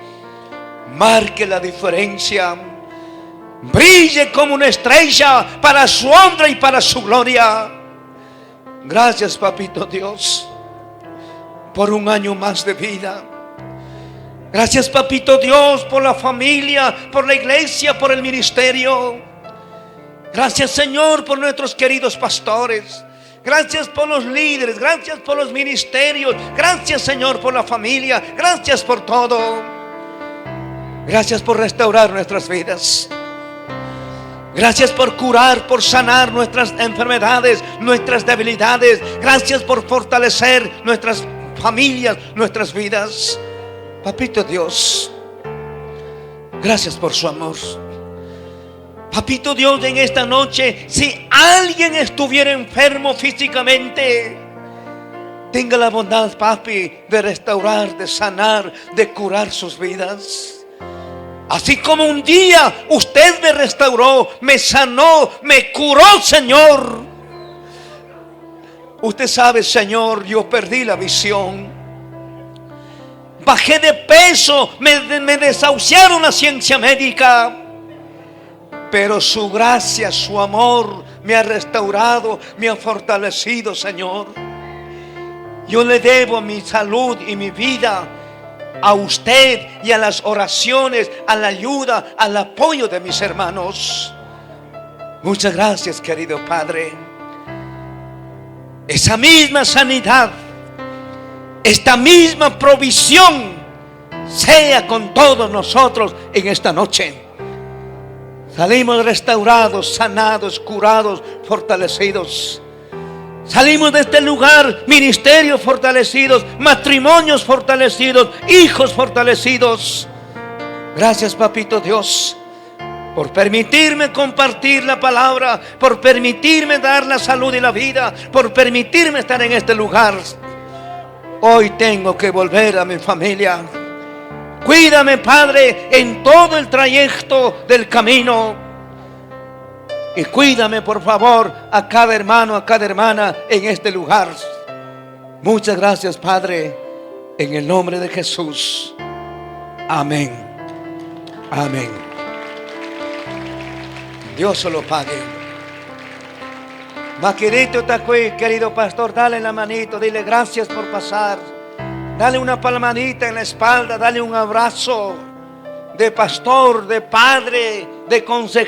marque la diferencia, brille como una estrella para su honra y para su gloria. Gracias, Papito Dios, por un año más de vida. Gracias, Papito Dios, por la familia, por la iglesia, por el ministerio. Gracias, Señor, por nuestros queridos pastores. Gracias por los líderes, gracias por los ministerios. Gracias, Señor, por la familia. Gracias por todo. Gracias por restaurar nuestras vidas. Gracias por curar, por sanar nuestras enfermedades, nuestras debilidades. Gracias por fortalecer nuestras familias, nuestras vidas. Papito Dios, gracias por su amor. Papito Dios, en esta noche, si alguien estuviera enfermo físicamente, tenga la bondad, papi, de restaurar, de sanar, de curar sus vidas. Así como un día usted me restauró, me sanó, me curó, Señor. Usted sabe, Señor, yo perdí la visión. Bajé de peso, me desahuciaron la ciencia médica. Pero su gracia, su amor me ha restaurado, me ha fortalecido, Señor. Yo le debo mi salud y mi vida a usted y a las oraciones, a la ayuda, al apoyo de mis hermanos. Muchas gracias, querido Padre. esa misma sanidad, esta misma provisión sea con todos nosotros en esta noche. Salimos restaurados, sanados, curados, fortalecidos. Salimos de este lugar, ministerios fortalecidos, matrimonios fortalecidos, hijos fortalecidos. Gracias, Papito Dios, por permitirme compartir la palabra, por permitirme dar la salud y la vida, por permitirme estar en este lugar. Hoy tengo que volver a mi familia. Cuídame, Padre, en todo el trayecto del camino. Y cuídame, por favor, a cada hermano, a cada hermana en este lugar. Muchas gracias, Padre, en el nombre de Jesús. Amén. Amén. Dios se lo pague. Maquirito Tacuí, querido pastor, dale la manito, dile gracias por pasar. Dale una palmadita en la espalda, dale un abrazo de pastor, de padre, de consejero.